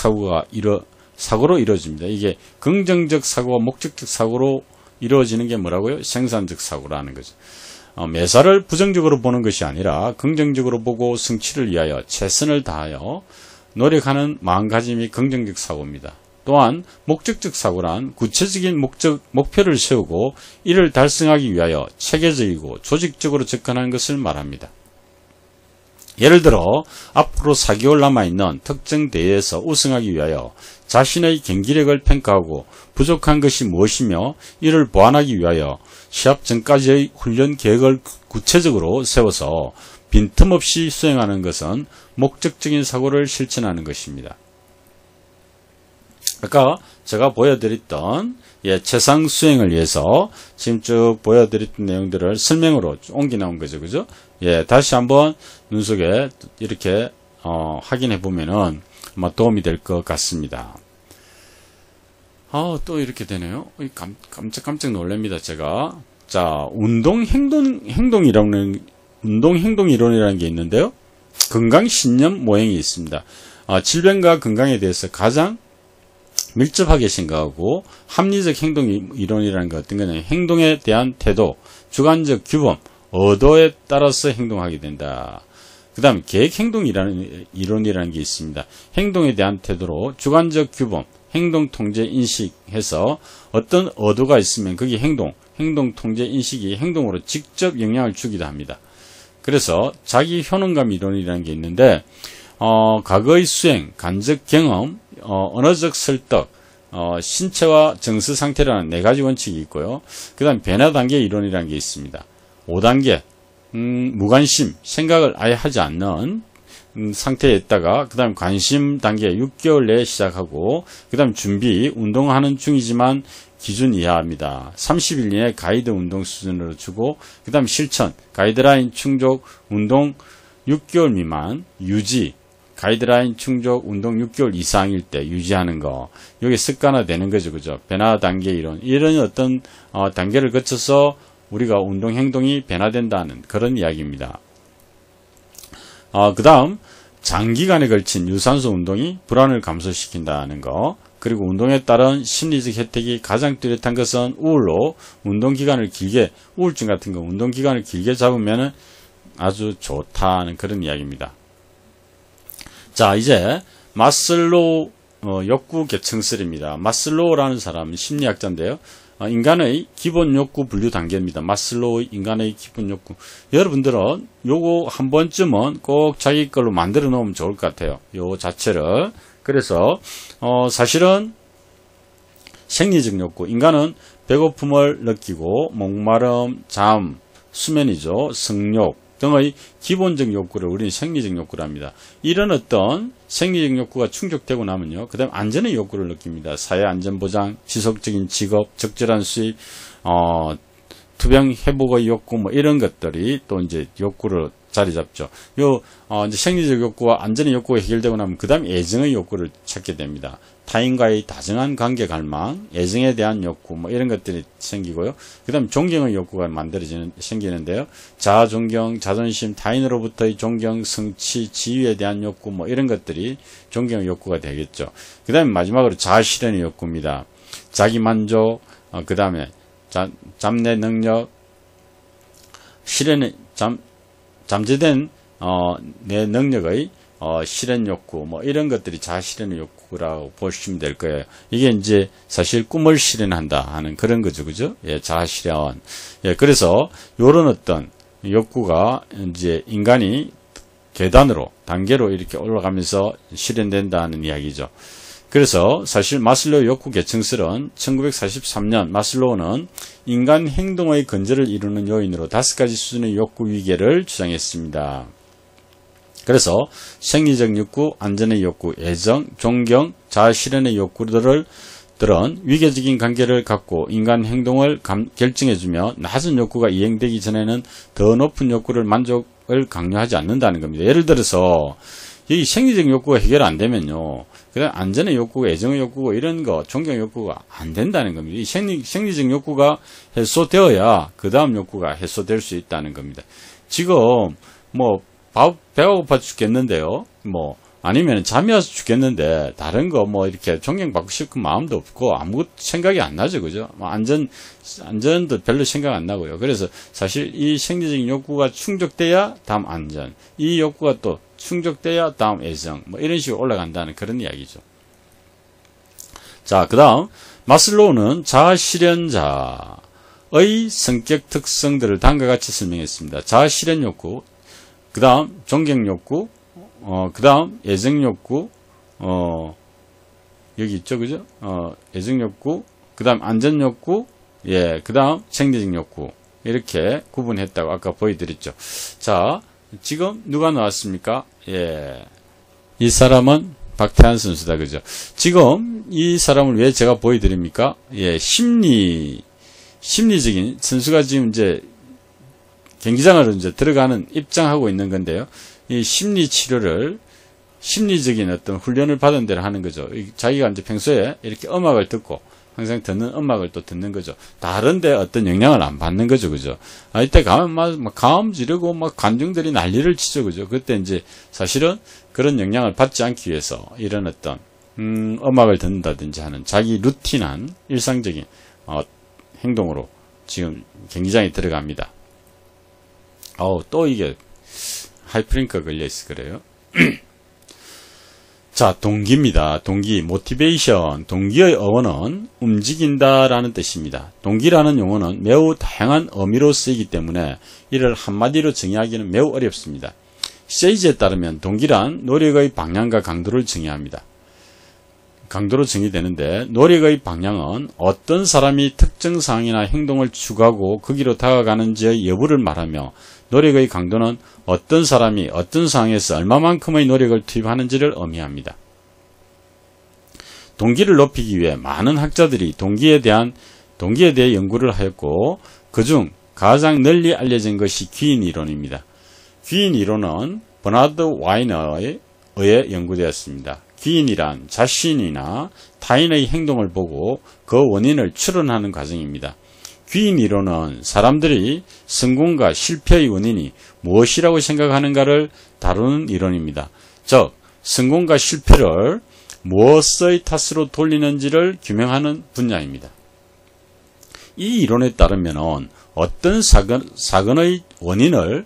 사고로 이루어집니다. 이게 긍정적 사고와 목적적 사고로 이루어지는 게 뭐라고요? 생산적 사고라는 거죠. 매사를 부정적으로 보는 것이 아니라 긍정적으로 보고 성취를 위하여 최선을 다하여 노력하는 마음가짐이 긍정적 사고입니다. 또한 목적적 사고란 구체적인 목표를 세우고 이를 달성하기 위하여 체계적이고 조직적으로 접근하는 것을 말합니다. 예를 들어 앞으로 4개월 남아있는 특정 대회에서 우승하기 위하여 자신의 경기력을 평가하고 부족한 것이 무엇이며 이를 보완하기 위하여 시합 전까지의 훈련 계획을 구체적으로 세워서 빈틈없이 수행하는 것은 목적적인 사고를 실천하는 것입니다. 아까 제가 보여드렸던 최상 수행을 위해서 지금 쭉 보여드렸던 내용들을 설명으로 옮겨 나온 거죠, 그죠? 다시 한번 눈속에 이렇게 확인해 보면은 아마 도움이 될 것 같습니다. 또 이렇게 되네요. 깜짝 놀랍니다, 제가. 자, 운동 행동 이론이라는 게 있는데요. 건강 신념 모형이 있습니다. 질병과 건강에 대해서 가장 밀접하게 생각하고 합리적 행동 이론이라는 게 어떤 거냐면 행동에 대한 태도, 주관적 규범, 의도에 따라서 행동하게 된다. 그 다음 계획 행동 이론이라는 게 있습니다. 행동에 대한 태도로 주관적 규범, 행동 통제 인식해서 어떤 의도가 있으면 그게 행동 통제 인식이 행동으로 직접 영향을 주기도 합니다. 그래서 자기 효능감 이론이라는 게 있는데 과거의 수행, 간접 경험, 언어적 설득, 신체와 정서 상태라는 4가지 원칙이 있고요. 그 다음 변화 단계 이론이라는 게 있습니다. 5단계, 무관심, 생각을 아예 하지 않는 상태에 있다가 그 다음 관심 단계 6개월 내에 시작하고 그 다음 준비, 운동하는 중이지만 기준 이하입니다. 30일 이내 가이드 운동 수준으로 주고 그 다음 실천, 가이드라인 충족, 운동 6개월 미만, 유지, 가이드라인 충족, 운동 6개월 이상일 때 유지하는 거. 이게 습관화되는 거죠. 그죠? 변화 단계 이론. 이런 어떤 단계를 거쳐서 우리가 운동 행동이 변화된다는 그런 이야기입니다. 그 다음 장기간에 걸친 유산소 운동이 불안을 감소시킨다는 거. 그리고 운동에 따른 심리적 혜택이 가장 뚜렷한 것은 우울로 운동기간을 길게, 우울증 같은 거 운동기간을 길게 잡으면 아주 좋다는 그런 이야기입니다. 자, 이제 마슬로우 욕구 계층설입니다. 마슬로우라는 사람은 심리학자인데요. 인간의 기본 욕구 분류 단계입니다. 마슬로우의 인간의 기본 욕구. 여러분들은 요거 한 번쯤은 꼭 자기 걸로 만들어 놓으면 좋을 것 같아요. 요 자체를. 그래서 사실은 생리적 욕구. 인간은 배고픔을 느끼고 목마름, 잠, 수면이죠. 성욕 등의 기본적 욕구를 우리는 생리적 욕구를 합니다. 이런 어떤 생리적 욕구가 충족되고 나면요. 그 다음 안전의 욕구를 느낍니다. 사회 안전보장, 지속적인 직업, 적절한 수입, 투병 회복의 욕구, 뭐 이런 것들이 또 이제 욕구를 자리 잡죠. 이제 생리적 욕구와 안전의 욕구가 해결되고 나면 그 다음 애정의 욕구를 찾게 됩니다. 타인과의 다정한 관계 갈망, 애정에 대한 욕구, 뭐 이런 것들이 생기고요. 그 다음 존경의 욕구가 생기는데요. 자아 존경, 자존심, 타인으로부터의 존경, 성취, 지위에 대한 욕구, 뭐 이런 것들이 존경의 욕구가 되겠죠. 그 다음에 마지막으로 자아 실현의 욕구입니다. 자기 만족, 그 다음에 잠재 능력, 실현의 잠재된 내 능력의 실현 욕구, 뭐 이런 것들이 자아 실현의 욕구라고 보시면 될 거예요. 이게 이제 사실 꿈을 실현한다 하는 그런 거죠, 그죠? 예, 자아 실현. 예, 그래서 요런 어떤 욕구가 이제 인간이 계단으로, 단계로 이렇게 올라가면서 실현된다는 이야기죠. 그래서 사실 마슬로우 욕구 계층설은 1943년 마슬로우는 인간 행동의 근저를 이루는 요인으로 5가지 수준의 욕구 위계를 주장했습니다. 그래서 생리적 욕구, 안전의 욕구, 애정, 존경, 자아 실현의 욕구들은 위계적인 관계를 갖고 인간 행동을 결정해주며 낮은 욕구가 이행되기 전에는 더 높은 욕구를 만족을 강요하지 않는다는 겁니다. 예를 들어서 이 생리적 욕구가 해결 안 되면요. 그다음 안전의 욕구가, 애정의 욕구가 이런 거, 존경 욕구가 안 된다는 겁니다. 이 생리적 욕구가 해소되어야 그 다음 욕구가 해소될 수 있다는 겁니다. 지금 뭐 배가 고파 죽겠는데요. 뭐 아니면 잠이 와서 죽겠는데 다른 거 뭐 이렇게 존경받고 싶은 마음도 없고 아무것도 생각이 안 나죠, 그죠? 뭐 안전도 별로 생각 안 나고요. 그래서 사실 이 생리적인 욕구가 충족돼야 다음 안전, 이 욕구가 또 충족돼야 다음 애정, 뭐 이런 식으로 올라간다는 그런 이야기죠. 자, 그 다음 마슬로우는 자아 실현자의 성격 특성들을 다음과 같이 설명했습니다. 자아 실현 욕구, 그 다음 존경 욕구, 그 다음 애정 욕구, 여기 있죠, 그죠? 애정 욕구, 그 다음 안전 욕구, 예, 그 다음 생리적 욕구, 이렇게 구분했다고 아까 보여드렸죠. 자, 지금 누가 나왔습니까? 예, 이 사람은 박태환 선수다, 그죠? 지금 이 사람을 왜 제가 보여드립니까? 예, 심리적인 선수가 지금 이제 경기장으로 이제 입장하고 있는 건데요. 이 심리 치료를 심리적인 어떤 훈련을 받은 대로 하는 거죠. 자기가 이제 평소에 이렇게 음악을 듣고 항상 듣는 음악을 또 듣는 거죠. 다른데 어떤 영향을 안 받는 거죠, 그죠? 이때 가면 막 가음 지르고 막 관중들이 난리를 치죠, 그죠? 그때 이제 사실은 그런 영향을 받지 않기 위해서 이런 어떤 음악을 듣는다든지 하는 자기 루틴한 일상적인 행동으로 지금 경기장에 들어갑니다. 또 이게 하이프링크가 걸려있어 그래요. 자, 동기입니다. 동기, 모티베이션. 동기의 어원은 움직인다라는 뜻입니다. 동기라는 용어는 매우 다양한 의미로 쓰이기 때문에 이를 한마디로 정의하기는 매우 어렵습니다. 세이지에 따르면 동기란 노력의 방향과 강도를 정의합니다. 강도로 정의되는데 노력의 방향은 어떤 사람이 특정 상황이나 행동을 추구하고 거기로 다가가는지의 여부를 말하며 노력의 강도는 어떤 사람이 어떤 상황에서 얼마만큼의 노력을 투입하는지를 의미합니다. 동기를 높이기 위해 많은 학자들이 동기에 대해 연구를 하였고 그중 가장 널리 알려진 것이 귀인 이론입니다. 귀인 이론은 버나드 와이너에 의해 연구되었습니다. 귀인이란 자신이나 타인의 행동을 보고 그 원인을 추론하는 과정입니다. 귀인 이론은 사람들이 성공과 실패의 원인이 무엇이라고 생각하는가를 다루는 이론입니다. 즉, 성공과 실패를 무엇의 탓으로 돌리는지를 규명하는 분야입니다. 이 이론에 따르면 어떤 사건의 원인을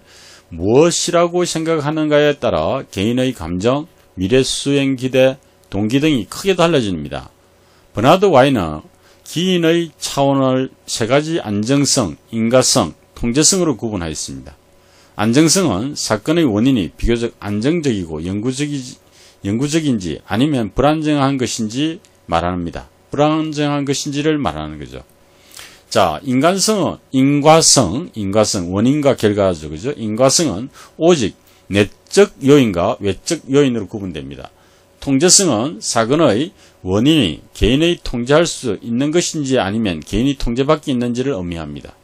무엇이라고 생각하는가에 따라 개인의 감정, 미래 수행 기대, 동기 등이 크게 달라집니다. 버나드 와이너 기인의 차원을 세 가지 안정성, 인과성, 통제성으로 구분하였습니다. 안정성은 사건의 원인이 비교적 안정적이고 영구적인지 아니면 불안정한 것인지 말합니다. 불안정한 것인지를 말하는 거죠. 자, 인과성, 원인과 결과죠. 그죠? 인과성은 오직 내적 요인과 외적 요인으로 구분됩니다. 통제성은 사건의 원인이 개인이 통제할 수 있는 것인지 아니면 개인이 통제받기 있는지를 의미합니다.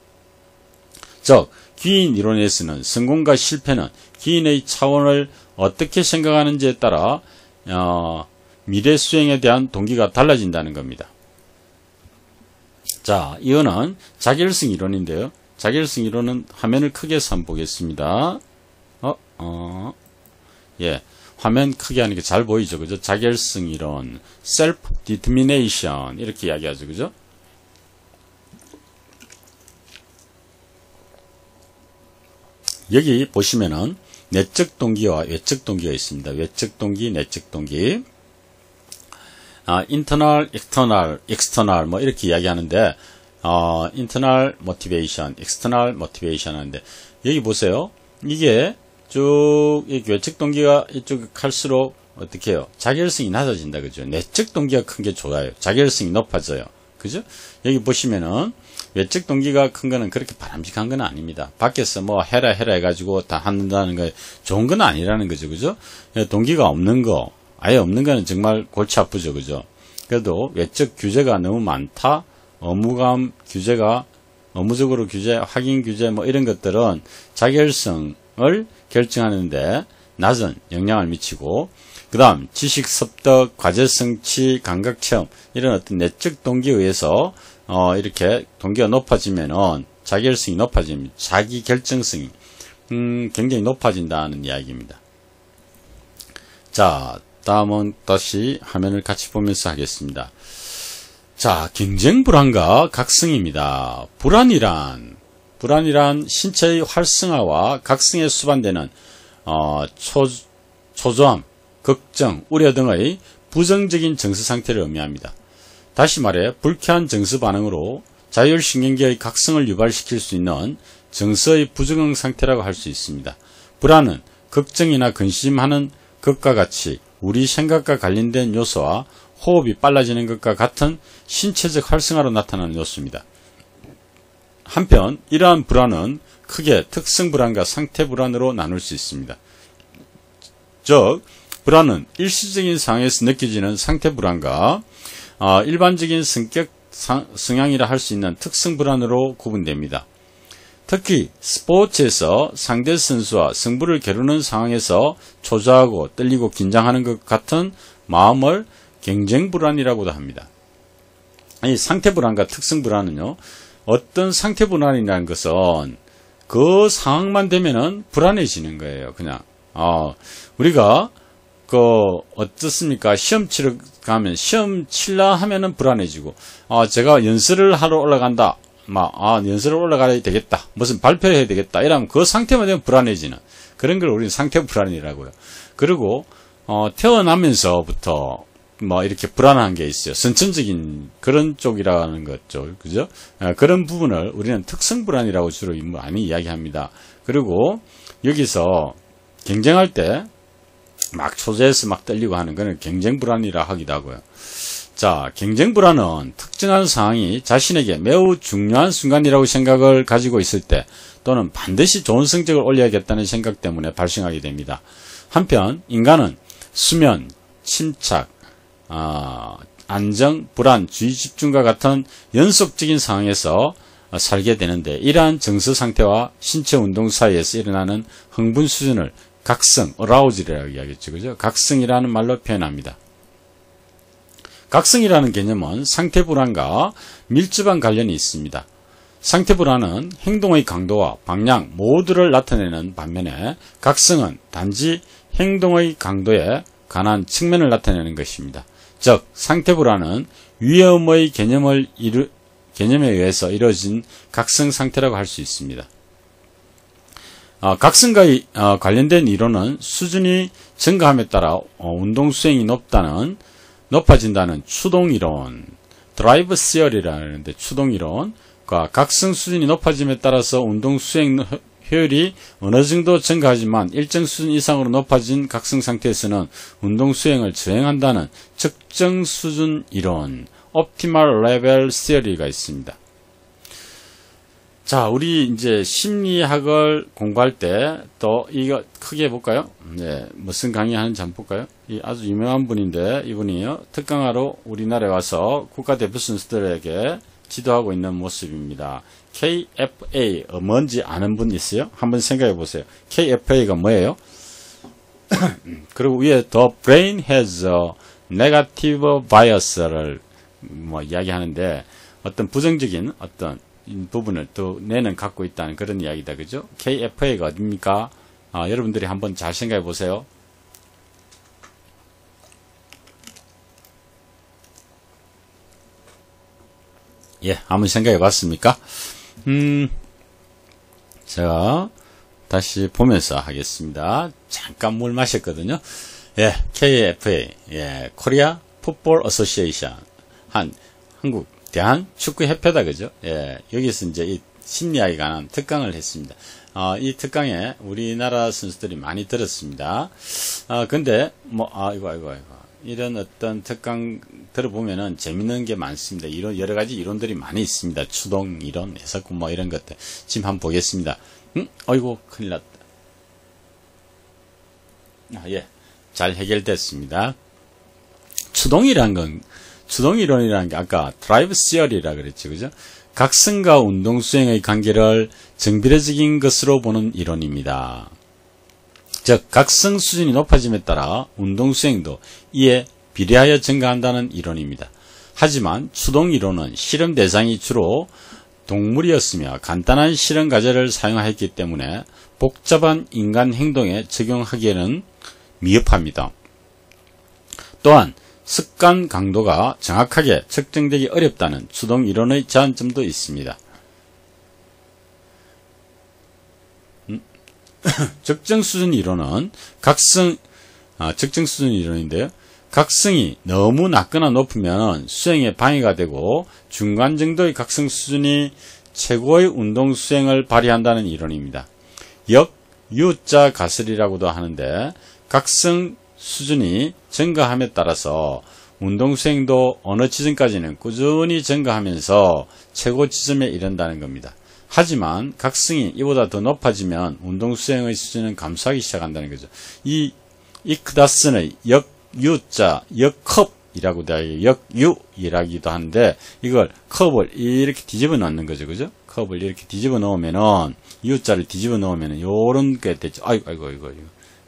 즉, 귀인 이론에서는 성공과 실패는 귀인의 차원을 어떻게 생각하는지에 따라 미래 수행에 대한 동기가 달라진다는 겁니다. 자, 이거는 자결성 이론인데요. 자결성 이론은 화면을 크게 해서 한번 보겠습니다. 예. 화면 크게 하는 게 잘 보이죠. 그죠? 자결성 이론, self determination, 이렇게 이야기하죠. 그죠? 여기 보시면은 내적 동기와 외적 동기가 있습니다. 외적 동기, 내적 동기. internal, external, 뭐 이렇게 이야기하는데, internal motivation, external motivation 하는데, 여기 보세요. 이게 쭉 외적 동기가 이쪽 갈수록 어떻게 해요? 자결성이 낮아진다. 그죠? 내적 동기가 큰 게 좋아요. 자결성이 높아져요. 그죠? 여기 보시면은 외적 동기가 큰 거는 그렇게 바람직한 건 아닙니다. 밖에서 뭐 해라 해가지고 다 한다는 거 좋은 건 아니라는 거죠. 그죠? 동기가 없는 거, 아예 없는 거는 정말 골치 아프죠. 그죠? 그래도 외적 규제가 너무 많다. 의무감 규제가, 의무적으로 규제, 확인 규제 뭐 이런 것들은 자결성을 결정하는데 낮은 영향을 미치고, 그 다음 지식 습득, 과제 성취, 감각 체험 이런 어떤 내적 동기에 의해서 이렇게 동기가 높아지면은 자결성이 높아집니다. 자기 결정성이 굉장히 높아진다는 이야기입니다. 자, 다음은 다시 화면을 같이 보면서 하겠습니다. 자, 경쟁 불안과 각성입니다. 불안이란 신체의 활성화와 각성에 수반되는 초조함, 걱정, 우려 등의 부정적인 정서 상태를 의미합니다. 다시 말해 불쾌한 정서 반응으로 자율신경계의 각성을 유발시킬 수 있는 정서의 부정응 상태라고 할 수 있습니다. 불안은 걱정이나 근심하는 것과 같이 우리 생각과 관련된 요소와 호흡이 빨라지는 것과 같은 신체적 활성화로 나타나는 요소입니다. 한편 이러한 불안은 크게 특성불안과 상태불안으로 나눌 수 있습니다. 즉, 불안은 일시적인 상황에서 느껴지는 상태불안과 일반적인 성향이라 할 수 있는 특성불안으로 구분됩니다. 특히 스포츠에서 상대 선수와 승부를 겨루는 상황에서 초조하고 떨리고 긴장하는 것 같은 마음을 경쟁불안이라고도 합니다. 이 상태불안과 특성불안은요, 어떤 상태불안이라는 것은 그 상황만 되면은 불안해지는 거예요. 그냥 우리가 어떻습니까? 시험 치러 가면 시험 칠라 하면은 불안해지고, 제가 연설을 하러 올라간다. 연설을 올라가야 되겠다. 무슨 발표를 해야 되겠다. 이러면 그 상태만 되면 불안해지는 그런 걸 우리는 상태불안이라고요. 그리고 태어나면서부터 이렇게 불안한 게 있어요. 선천적인 그런 쪽이라는 거죠. 그죠? 그런 부분을 우리는 특성불안이라고 주로 많이 이야기합니다. 그리고 여기서 경쟁할 때 막 초조해서 막 떨리고 하는 거는 경쟁 불안이라 하기도 하고요. 자, 경쟁 불안은 특정한 상황이 자신에게 매우 중요한 순간이라고 생각을 가지고 있을 때 또는 반드시 좋은 성적을 올려야겠다는 생각 때문에 발생하게 됩니다. 한편 인간은 수면, 침착, 안정, 불안, 주의 집중과 같은 연속적인 상황에서 살게 되는데 이러한 정서 상태와 신체 운동 사이에서 일어나는 흥분 수준을 각성, 어라우즈라고 이야기했죠. 그죠? 각성이라는 말로 표현합니다. 각성이라는 개념은 상태 불안과 밀접한 관련이 있습니다. 상태 불안은 행동의 강도와 방향 모두를 나타내는 반면에 각성은 단지 행동의 강도에 관한 측면을 나타내는 것입니다. 즉, 상태 불안은 위험의 개념에 의해서 이루어진 각성 상태라고 할 수 있습니다. 각성과 관련된 이론은 수준이 증가함에 따라 운동 수행이 높아진다는 추동이론, 드라이브 시어리라는데 추동이론과 각성 수준이 높아짐에 따라서 운동 수행 효율이 어느 정도 증가하지만 일정 수준 이상으로 높아진 각성 상태에서는 운동 수행을 저행한다는 적정 수준 이론, 옵티멀 레벨 시어리가 있습니다. 자, 우리 이제 심리학을 공부할 때 또 이거 크게 볼까요? 네, 무슨 강의 하는지 한번 볼까요? 이 아주 유명한 분인데 이분이요, 특강하러 우리나라에 와서 국가대표 선수들에게 지도하고 있는 모습입니다. KFA 뭔지 아는 분 있어요? 한번 생각해 보세요. KFA가 뭐예요? 그리고 위에 The brain has a negative bias를 이야기하는데 어떤 부정적인 어떤 부분을 또 뇌는 갖고 있다는 그런 이야기다. 그죠? KFA가 어딥니까? 여러분들이 한번 잘 생각해 보세요. 예, 한번 생각해 봤습니까? 제가 다시 보면서 하겠습니다. 잠깐 물 마셨거든요. 예, KFA, 예, 코리아 풋볼 어소시에이션, 한국 대한축구협회다, 그죠? 예, 여기서 이제 이 심리학에 관한 특강을 했습니다. 이 특강에 우리나라 선수들이 많이 들었습니다. 근데, 이거. 이런 어떤 특강 들어보면은 재밌는 게 많습니다. 여러 가지 이론들이 많이 있습니다. 추동 이론, 해석, 이런 것들. 지금 한번 보겠습니다. 어이구, 큰일 났다. 예. 잘 해결됐습니다. 추동이론이라는 게 아까 드라이브 시어리라 그랬죠. 그죠? 각성과 운동 수행의 관계를 정비례적인 것으로 보는 이론입니다. 즉, 각성 수준이 높아짐에 따라 운동 수행도 이에 비례하여 증가한다는 이론입니다. 하지만 추동 이론은 실험 대상이 주로 동물이었으며 간단한 실험 과제를 사용하였기 때문에 복잡한 인간 행동에 적용하기에는 미흡합니다. 또한 습관 강도가 정확하게 측정되기 어렵다는 추동 이론의 제한점도 있습니다. 적정 수준 이론은 적정 수준 이론인데요. 각성이 너무 낮거나 높으면 수행에 방해가 되고 중간 정도의 각성 수준이 최고의 운동 수행을 발휘한다는 이론입니다. U자 가설이라고도 하는데 각성 수준이 증가함에 따라서 운동 수행도 어느 지점까지는 꾸준히 증가하면서 최고 지점에 이른다는 겁니다. 하지만 각성이 이보다 더 높아지면 운동 수행의 수준은 감소하기 시작한다는 거죠. 이 이크다스는 역유자, 역유이라기도 하는데 이걸 컵을 이렇게 뒤집어 놓는 거죠. 그죠? 컵을 이렇게 뒤집어 놓으면은 U자를 뒤집어 놓으면은 요런 게 되죠. 아이고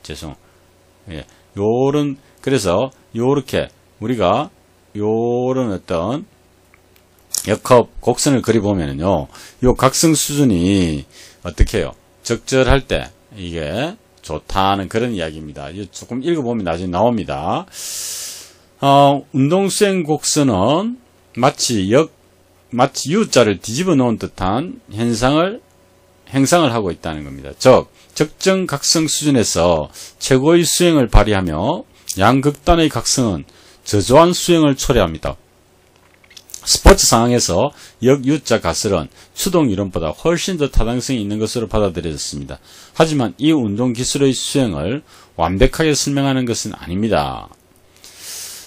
죄송. 예. 그래서 요렇게 우리가 요런 어떤 역컵 곡선을 그려보면요, 요 각성 수준이 어떻게 해요? 적절할 때 이게 좋다는 그런 이야기입니다. 조금 읽어보면 나중에 나옵니다. 운동 수행 곡선은 마치 U자를 뒤집어 놓은 듯한 행상을 하고 있다는 겁니다. 즉, 적정 각성 수준에서 최고의 수행을 발휘하며 양극단의 각성은 저조한 수행을 초래합니다. 스포츠 상황에서 역유자 가설은 추동 이론보다 훨씬 더 타당성이 있는 것으로 받아들여졌습니다. 하지만 이 운동 기술의 수행을 완벽하게 설명하는 것은 아닙니다.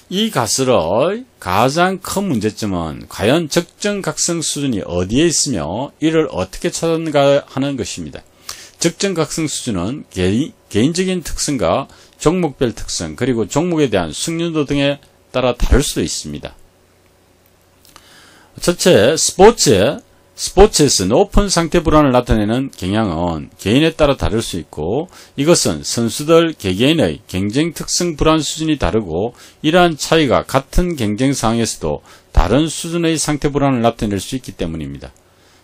이 가설의 가장 큰 문제점은 과연 적정 각성 수준이 어디에 있으며 이를 어떻게 찾았는가 하는 것입니다. 적정 각성 수준은 개인적인 특성과 종목별 특성 그리고 종목에 대한 숙련도 등에 따라 다를 수도 있습니다. 첫째, 스포츠에서 높은 상태 불안을 나타내는 경향은 개인에 따라 다를 수 있고 이것은 선수들 개개인의 경쟁 특성 불안 수준이 다르고 이러한 차이가 같은 경쟁 상황에서도 다른 수준의 상태 불안을 나타낼 수 있기 때문입니다.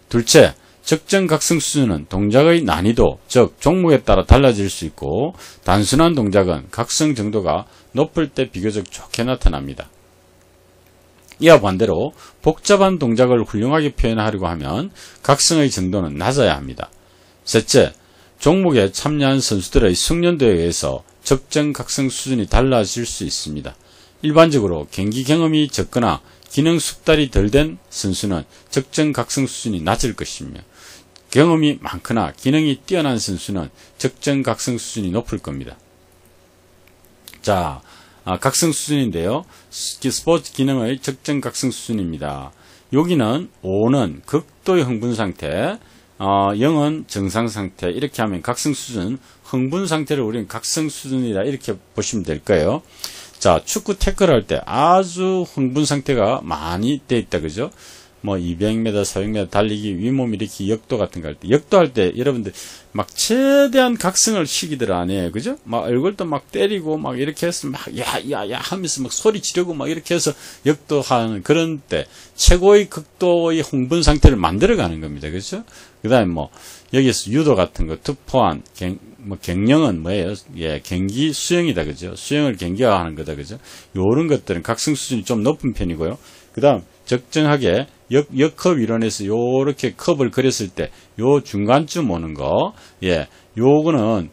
둘째, 적정 각성 수준은 동작의 난이도, 즉 종목에 따라 달라질 수 있고 단순한 동작은 각성 정도가 높을 때 비교적 좋게 나타납니다. 이와 반대로 복잡한 동작을 훌륭하게 표현하려고 하면 각성의 정도는 낮아야 합니다. 셋째, 종목에 참여한 선수들의 숙련도에 의해서 적정 각성 수준이 달라질 수 있습니다. 일반적으로 경기 경험이 적거나 기능 숙달이 덜 된 선수는 적정 각성 수준이 낮을 것이며 경험이 많거나 기능이 뛰어난 선수는 적정 각성 수준이 높을 겁니다. 자, 각성 수준인데요. 스포츠 기능의 적정 각성 수준입니다. 여기는 5는 극도의 흥분 상태, 0은 정상 상태. 이렇게 하면 각성 수준, 흥분 상태를 우리는 각성 수준이라 이렇게 보시면 될 거예요. 자, 축구 태클 할 때 아주 흥분 상태가 많이 돼 있다, 그죠? 뭐 200m, 400m 달리기, 위몸 일으키기, 역도 같은 거 할 때, 역도 할 때 여러분들 막 최대한 각성을 시키들 안 해요, 그죠? 막 얼굴도 막 때리고 막 이렇게 해서 막 야야야 하면서 막 소리 지르고 막 이렇게 해서 역도 하는 그런 때 최고의 극도의 흥분 상태를 만들어가는 겁니다, 그죠? 그다음에 뭐 여기서 유도 같은 거, 투포환, 경영은 뭐예요? 예, 경기 수영이다, 그죠? 수영을 경기화하는 거다, 그죠? 요런 것들은 각성 수준이 좀 높은 편이고요. 그다음 적정하게 역컵 이론에서 요렇게 컵을 그렸을 때 요 중간쯤 오는 거, 예, 요거는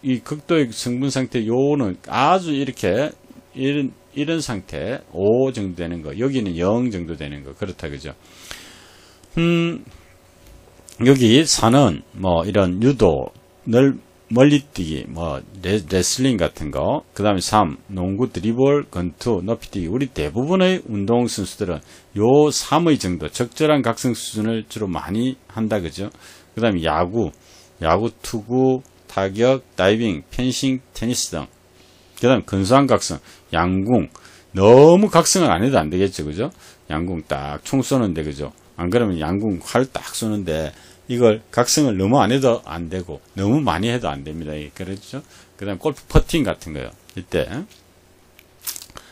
이 극도의 성분 상태, 요는 아주 이렇게 이런 상태 5 정도 되는 거, 여기는 0 정도 되는 거, 그렇다, 그죠? 여기 4는 뭐 이런 유도, 멀리뛰기, 뭐 레슬링 같은 거, 그 다음에 3 농구, 드리블, 권투, 높이뛰기. 우리 대부분의 운동 선수들은 요 3의 정도 적절한 각성 수준을 주로 많이 한다, 그죠? 그 다음에 야구, 투구, 타격, 다이빙, 펜싱, 테니스 등. 그 다음에 근소한 각성, 양궁. 너무 각성을 안 해도 안 되겠죠, 그죠? 양궁 딱 총 쏘는데, 그죠? 안 그러면 양궁 활 딱 쏘는데 이걸 각성을 너무 안 해도 안 되고 너무 많이 해도 안 됩니다. 그렇죠? 그 다음에 골프 퍼팅 같은 거요. 이때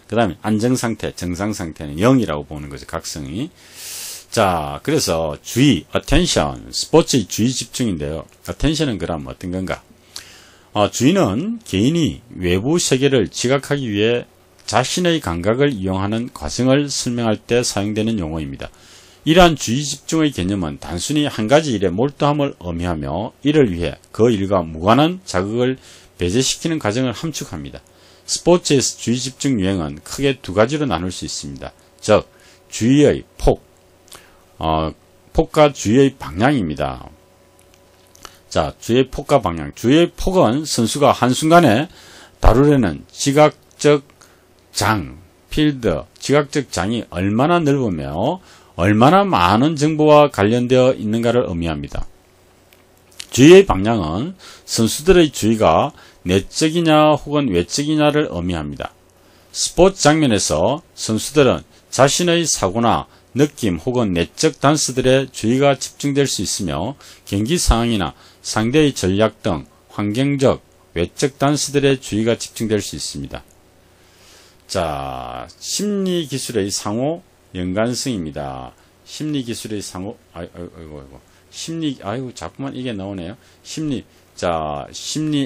그 다음에 안정상태, 정상상태는 0이라고 보는 거죠. 각성이. 자, 그래서 주의, attention, 스포츠의 주의 집중인데요. attention은 그럼 어떤 건가? 주의는 개인이 외부 세계를 지각하기 위해 자신의 감각을 이용하는 과정을 설명할 때 사용되는 용어입니다. 이러한 주의 집중의 개념은 단순히 한 가지 일에 몰두함을 의미하며 이를 위해 그 일과 무관한 자극을 배제시키는 과정을 함축합니다. 스포츠에서 주의 집중 유형은 크게 두 가지로 나눌 수 있습니다. 즉, 주의의 폭과 주의의 방향입니다. 자, 주의의 폭과 방향. 주의의 폭은 선수가 한순간에 다루려는 지각적 장, 필드, 지각적 장이 얼마나 넓으며 얼마나 많은 정보와 관련되어 있는가를 의미합니다. 주의의 방향은 선수들의 주의가 내적이냐 혹은 외적이냐를 의미합니다. 스포츠 장면에서 선수들은 자신의 사고나 느낌 혹은 내적 단서들에 주의가 집중될 수 있으며 경기 상황이나 상대의 전략 등 환경적, 외적 단서들에 주의가 집중될 수 있습니다. 자, 심리 기술의 상호 연관성입니다. 심리 기술의 상호, 자꾸만 이게 나오네요. 심리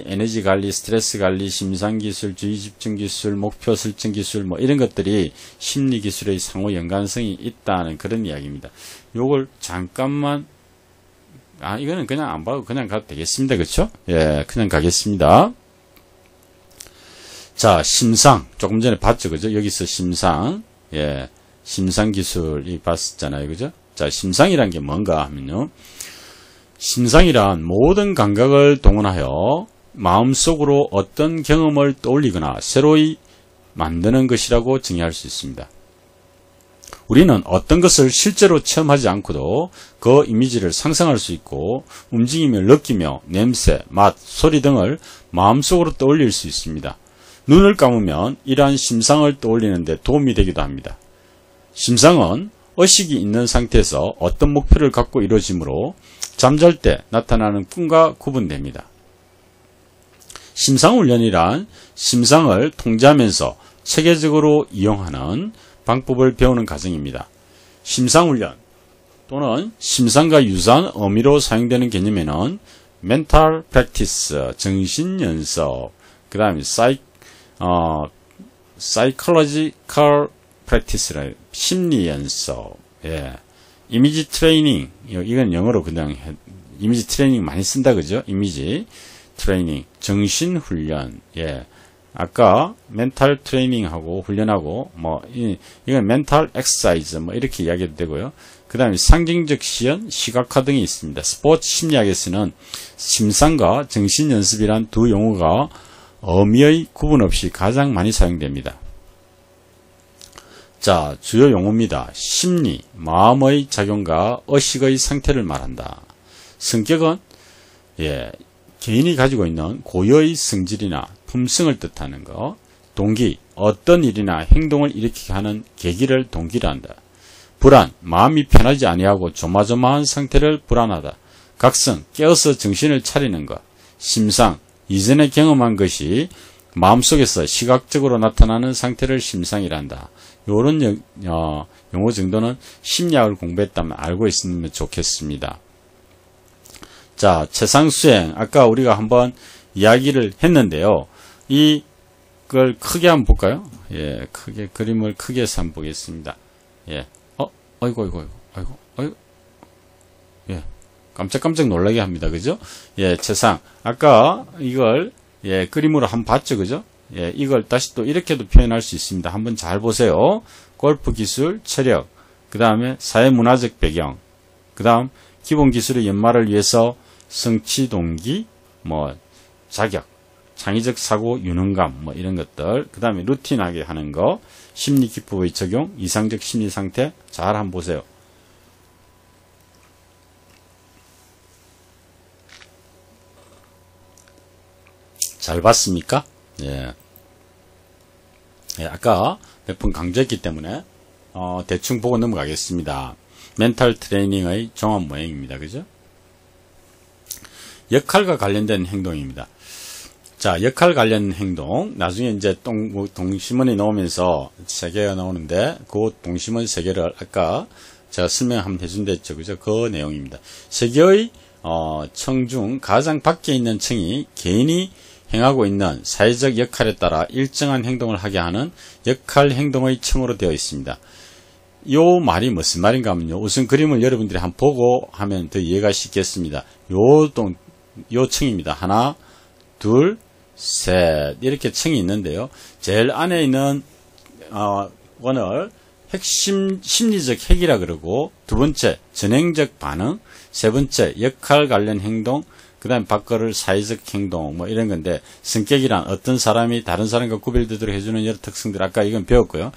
에너지 관리, 스트레스 관리, 심상 기술, 주의 집중 기술, 목표 설정 기술, 뭐 이런 것들이 심리 기술의 상호 연관성이 있다는 그런 이야기입니다. 요걸 잠깐만, 이거는 그냥 안 봐도 그냥 가도 되겠습니다. 그렇죠? 예, 그냥 가겠습니다. 자, 심상. 조금 전에 봤죠. 그죠? 여기서 심상. 예. 심상기술이 봤었잖아요. 그죠? 자, 심상이란 게 뭔가 하면요. 심상이란 모든 감각을 동원하여 마음속으로 어떤 경험을 떠올리거나 새로이 만드는 것이라고 정의할 수 있습니다. 우리는 어떤 것을 실제로 체험하지 않고도 그 이미지를 상상할 수 있고 움직임을 느끼며 냄새, 맛, 소리 등을 마음속으로 떠올릴 수 있습니다. 눈을 감으면 이러한 심상을 떠올리는 데 도움이 되기도 합니다. 심상은 의식이 있는 상태에서 어떤 목표를 갖고 이루어지므로 잠잘 때 나타나는 꿈과 구분됩니다. 심상훈련이란 심상을 통제하면서 체계적으로 이용하는 방법을 배우는 과정입니다. 심상훈련 또는 심상과 유사한 의미로 사용되는 개념에는 mental practice, 정신연습, 그 다음에 psychological practice라 심리연습, 예. 이미지 트레이닝, 이건 영어로 그냥 이미지 트레이닝 많이 쓴다 그죠? 이미지 트레이닝, 정신훈련, 예. 아까 멘탈 트레이닝하고 훈련하고 뭐 이건 멘탈 엑서사이즈 뭐 이렇게 이야기해도 되고요. 그 다음에 상징적 시연, 시각화 등이 있습니다. 스포츠 심리학에서는 심상과 정신연습이란 두 용어가 의미의 구분 없이 가장 많이 사용됩니다. 자, 주요 용어입니다. 심리, 마음의 작용과 의식의 상태를 말한다. 성격은 개인이 가지고 있는 고유의 성질이나 품성을 뜻하는 것. 동기, 어떤 일이나 행동을 일으키게 하는 계기를 동기라 한다. 불안, 마음이 편하지 아니하고 조마조마한 상태를 불안하다. 각성, 깨어서 정신을 차리는 것. 심상, 이전에 경험한 것이 마음속에서 시각적으로 나타나는 상태를 심상이라 한다. 이런 용어 정도는 심리학을 공부했다면 알고 있으면 좋겠습니다. 자, 최상수행. 아까 우리가 한번 이야기를 했는데요. 이걸 크게 한번 볼까요? 예, 그림을 크게 해서 한번 보겠습니다. 예. 아이고. 예. 깜짝 놀라게 합니다. 그죠? 예, 최상. 아까 이걸, 그림으로 한번 봤죠. 그죠? 예, 이걸 다시 또 이렇게도 표현할 수 있습니다. 한번 잘 보세요. 골프 기술, 체력, 그 다음에 사회문화적 배경, 그 다음 기본 기술의 연마를 위해서 성취 동기, 자격, 창의적 사고, 유능감, 이런 것들, 그 다음에 루틴하게 하는 거, 심리 기법의 적용, 이상적 심리 상태, 잘 한번 보세요. 잘 봤습니까? 예. 아까 몇 번 강조했기 때문에 대충 보고 넘어가겠습니다. 멘탈 트레이닝의 종합 모형입니다. 그죠? 역할과 관련된 행동입니다. 자, 역할 관련 행동. 나중에 이제 동심원이 나오면서 3개가 나오는데 그 동심원 3개를 아까 제가 설명 한번 해준다 했죠. 그죠? 그 내용입니다. 세계의 청 중 가장 밖에 있는 층이 개인이 행하고 있는 사회적 역할에 따라 일정한 행동을 하게 하는 역할 행동의 층으로 되어 있습니다. 요 말이 무슨 말인가 하면요. 우선 그림을 여러분들이 한번 보고 하면 더 이해가 쉽겠습니다. 요 층입니다. 하나, 둘, 셋. 이렇게 층이 있는데요. 제일 안에 있는, 원을 핵심, 심리적 핵이라 그러고, 두 번째, 전행적 반응, 세 번째, 역할 관련 행동, 그 다음에 바꿔를 사회적 행동, 이런 건데, 성격이란 어떤 사람이 다른 사람과 구별되도록 해주는 여러 특성들, 아까 이건 배웠고요.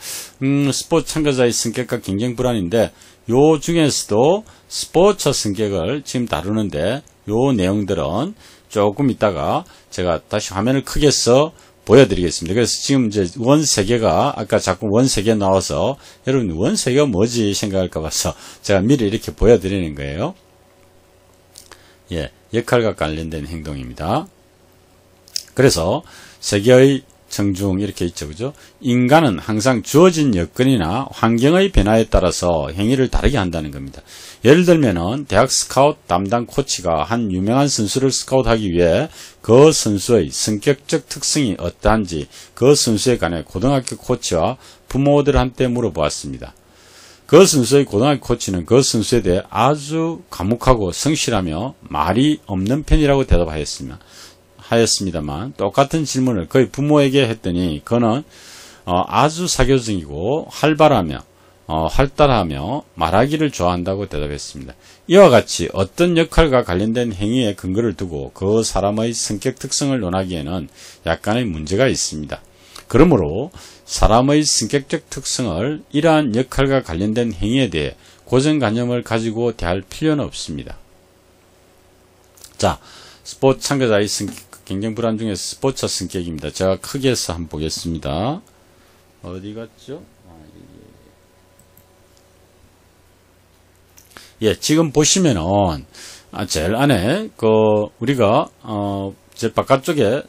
스포츠 참가자의 성격과 경쟁 불안인데, 요 중에서도 스포츠 성격을 지금 다루는데, 요 내용들은 조금 있다가 제가 다시 화면을 크게 써 보여드리겠습니다. 그래서 지금 이제 원 3개가, 아까 자꾸 원 3개 나와서, 여러분 원 3개가 뭐지 생각할까 봐서 제가 미리 이렇게 보여드리는 거예요. 예. 역할과 관련된 행동입니다. 그래서 세계의 청중 이렇게 있죠. 그죠? 인간은 항상 주어진 여건이나 환경의 변화에 따라서 행위를 다르게 한다는 겁니다. 예를 들면은 대학 스카우트 담당 코치가 한 유명한 선수를 스카우트하기 위해 그 선수의 성격적 특성이 어떠한지 그 선수에 관해 고등학교 코치와 부모들한테 물어보았습니다. 그 선수의 고등학교 코치는 그 선수에 대해 아주 과묵하고 성실하며 말이 없는 편이라고 대답하였습니다만 똑같은 질문을 그의 부모에게 했더니 그는 아주 사교적이고 활발하며 활달하며 말하기를 좋아한다고 대답했습니다. 이와 같이 어떤 역할과 관련된 행위에 근거를 두고 그 사람의 성격 특성을 논하기에는 약간의 문제가 있습니다. 그러므로 사람의 성격적 특성을 이러한 역할과 관련된 행위에 대해 고정관념을 가지고 대할 필요는 없습니다. 자, 스포츠 참가자의 경쟁 불안 중에서 스포츠 성격입니다. 제가 크게 해서 한번 보겠습니다. 어디 갔죠? 예, 지금 보시면은, 제일 안에, 우리가, 제일 바깥쪽에,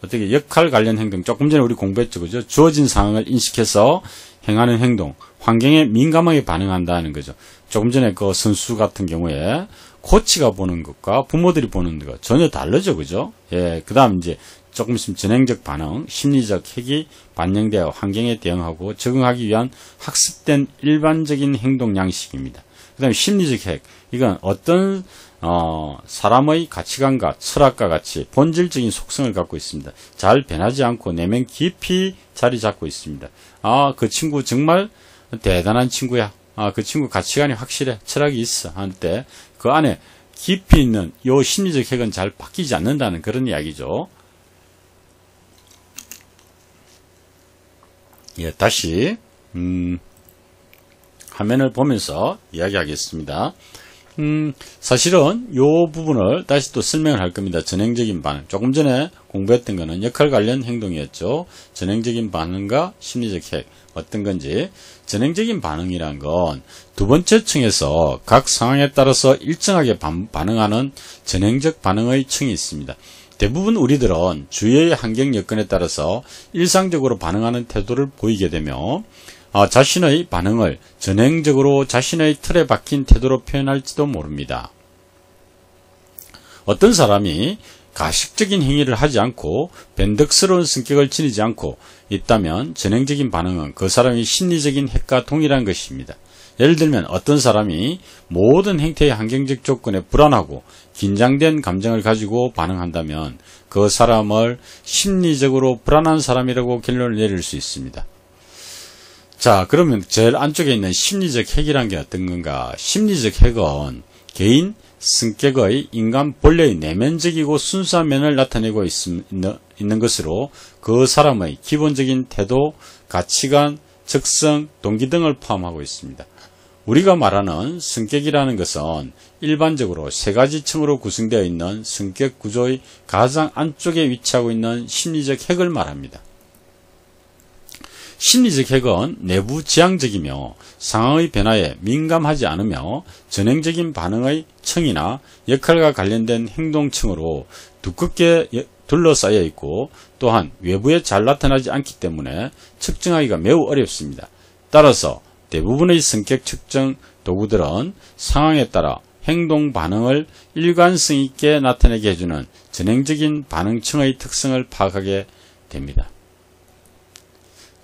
어떻게 역할 관련 행동, 조금 전에 우리 공부했죠, 그죠? 주어진 상황을 인식해서 행하는 행동, 환경에 민감하게 반응한다는 거죠. 조금 전에 그 선수 같은 경우에, 코치가 보는 것과 부모들이 보는 것 전혀 다르죠, 그죠? 예, 그 다음 이제, 조금 있으면 전행적 반응, 심리적 핵이 반영되어 환경에 대응하고 적응하기 위한 학습된 일반적인 행동 양식입니다. 그 다음에 심리적 핵, 이건 어떤 사람의 가치관과 철학과 같이 본질적인 속성을 갖고 있습니다. 잘 변하지 않고 내면 깊이 자리 잡고 있습니다. 그 친구 정말 대단한 친구야. 그 친구 가치관이 확실해. 철학이 있어. 할 때 그 안에 깊이 있는 요 심리적 핵은 잘 바뀌지 않는다는 그런 이야기죠. 예, 다시 화면을 보면서 이야기하겠습니다. 사실은 요 부분을 다시 또 설명을 할 겁니다. 전행적인 반응. 조금 전에 공부했던 거는 역할 관련 행동이었죠. 전행적인 반응과 심리적 핵. 어떤 건지. 전행적인 반응이란 건 두 번째 층에서 각 상황에 따라서 일정하게 반응하는 전행적 반응의 층이 있습니다. 대부분 우리들은 주위의 환경 여건에 따라서 일상적으로 반응하는 태도를 보이게 되며 자신의 반응을 전행적으로 자신의 틀에 박힌 태도로 표현할지도 모릅니다. 어떤 사람이 가식적인 행위를 하지 않고 변덕스러운 성격을 지니지 않고 있다면 전행적인 반응은 그 사람의 심리적인 핵과 동일한 것입니다. 예를 들면 어떤 사람이 모든 행태의 환경적 조건에 불안하고 긴장된 감정을 가지고 반응한다면 그 사람을 심리적으로 불안한 사람이라고 결론을 내릴 수 있습니다. 자, 그러면 제일 안쪽에 있는 심리적 핵이란 게 어떤 건가? 심리적 핵은 개인 성격의 인간 본래의 내면적이고 순수한 면을 나타내고 있는 것으로 그 사람의 기본적인 태도, 가치관, 적성, 동기 등을 포함하고 있습니다. 우리가 말하는 성격이라는 것은 일반적으로 세 가지 층으로 구성되어 있는 성격 구조의 가장 안쪽에 위치하고 있는 심리적 핵을 말합니다. 심리적 핵은 내부 지향적이며 상황의 변화에 민감하지 않으며 전행적인 반응의 층이나 역할과 관련된 행동층으로 두껍게 둘러싸여 있고 또한 외부에 잘 나타나지 않기 때문에 측정하기가 매우 어렵습니다. 따라서 대부분의 성격 측정 도구들은 상황에 따라 행동 반응을 일관성 있게 나타내게 해주는 전행적인 반응층의 특성을 파악하게 됩니다.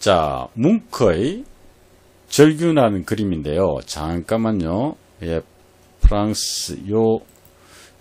자, 뭉크의 절규라는 그림인데요. 잠깐만요. 예, 프랑스,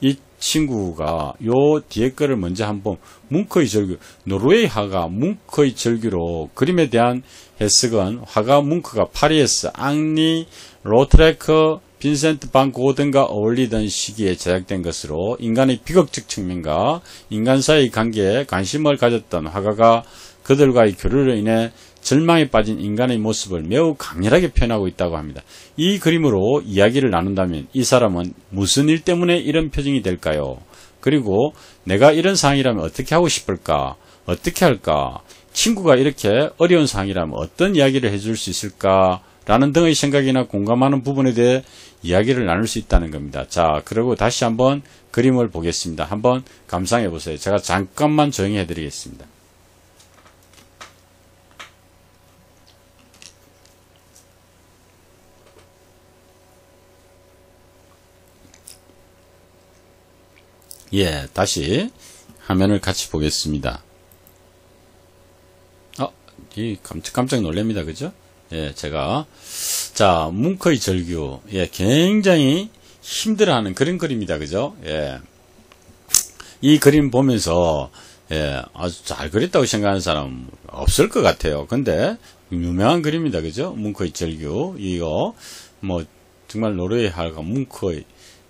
이 친구가 요 뒤에 거를 먼저 한번 뭉크의 절규, 노르웨이 화가 뭉크의 절규로 그림에 대한 해석은 화가 뭉크가 파리에서 앙리 로트레크 빈센트 반 고든과 어울리던 시기에 제작된 것으로 인간의 비극적 측면과 인간 사이의 관계에 관심을 가졌던 화가가 그들과의 교류로 인해 절망에 빠진 인간의 모습을 매우 강렬하게 표현하고 있다고 합니다. 이 그림으로 이야기를 나눈다면 이 사람은 무슨 일 때문에 이런 표정이 될까요? 그리고 내가 이런 상황이라면 어떻게 하고 싶을까? 어떻게 할까? 친구가 이렇게 어려운 상황이라면 어떤 이야기를 해줄 수 있을까? 라는 등의 생각이나 공감하는 부분에 대해 이야기를 나눌 수 있다는 겁니다. 자, 그리고 다시 한번 그림을 보겠습니다. 한번 감상해 보세요. 제가 잠깐만 조용히 해드리겠습니다. 예, 다시 화면을 같이 보겠습니다. 깜짝 놀랍니다. 그죠? 예, 자, 뭉크의 절규. 예, 굉장히 힘들어하는 그런 그림이다. 그죠? 예. 이 그림 보면서, 예, 아주 잘 그렸다고 생각하는 사람 없을 것 같아요. 근데, 유명한 그림이다. 그죠? 뭉크의 절규. 이거, 뭐, 정말 노르웨이 할가 뭉크의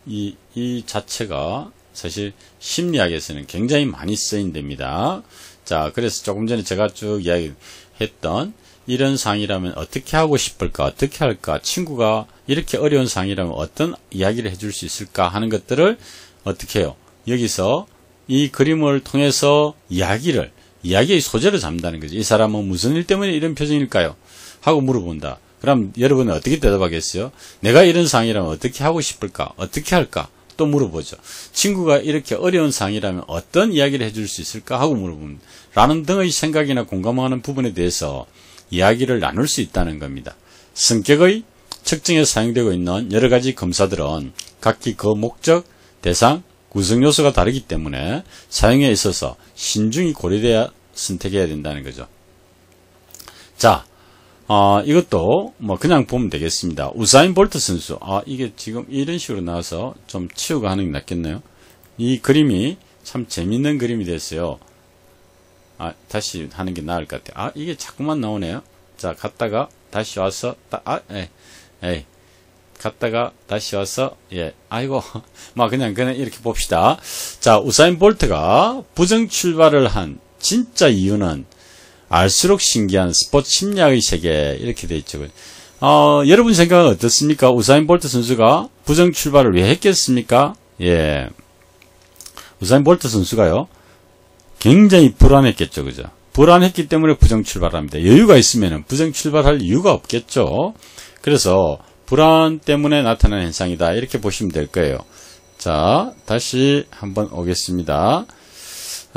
이 자체가 사실 심리학에서는 굉장히 많이 쓰인답니다. 자, 그래서 조금 전에 제가 쭉 이야기했던 이런 상이라면 어떻게 하고 싶을까? 어떻게 할까? 친구가 이렇게 어려운 상이라면 어떤 이야기를 해줄 수 있을까? 하는 것들을 어떻게 해요? 여기서 이 그림을 통해서 이야기의 소재를 잡는다는 거죠. 이 사람은 무슨 일 때문에 이런 표정일까요? 하고 물어본다. 그럼 여러분은 어떻게 대답하겠어요? 내가 이런 상이라면 어떻게 하고 싶을까? 어떻게 할까? 또 물어보죠. 친구가 이렇게 어려운 상이라면 어떤 이야기를 해줄 수 있을까? 하고 물어봅니다. 라는 등의 생각이나 공감하는 부분에 대해서 이야기를 나눌 수 있다는 겁니다. 성격의 측정에 사용되고 있는 여러 가지 검사들은 각기 그 목적, 대상, 구성 요소가 다르기 때문에 사용에 있어서 신중히 고려되어 선택해야 된다는 거죠. 자, 이것도 뭐 그냥 보면 되겠습니다. 우사인 볼트 선수. 이게 지금 이런 식으로 나와서 좀 치우고 하는 게 낫겠네요. 이 그림이 참 재밌는 그림이 됐어요. 다시 하는 게 나을 것 같아요. 이게 자꾸만 나오네요. 자, 갔다가 다시 와서, 갔다가 다시 와서, 아이고, 그냥 이렇게 봅시다. 자, 우사인 볼트가 부정 출발을 한 진짜 이유는 알수록 신기한 스포츠 심리학의 세계, 이렇게 돼 있죠. 여러분 생각은 어떻습니까? 우사인 볼트 선수가 부정 출발을 왜 했겠습니까? 우사인 볼트 선수가요, 굉장히 불안했겠죠. 그죠? 불안했기 때문에 부정 출발합니다. 여유가 있으면 부정 출발할 이유가 없겠죠. 그래서 불안 때문에 나타나는 현상이다. 이렇게 보시면 될 거예요. 자, 다시 한번 오겠습니다.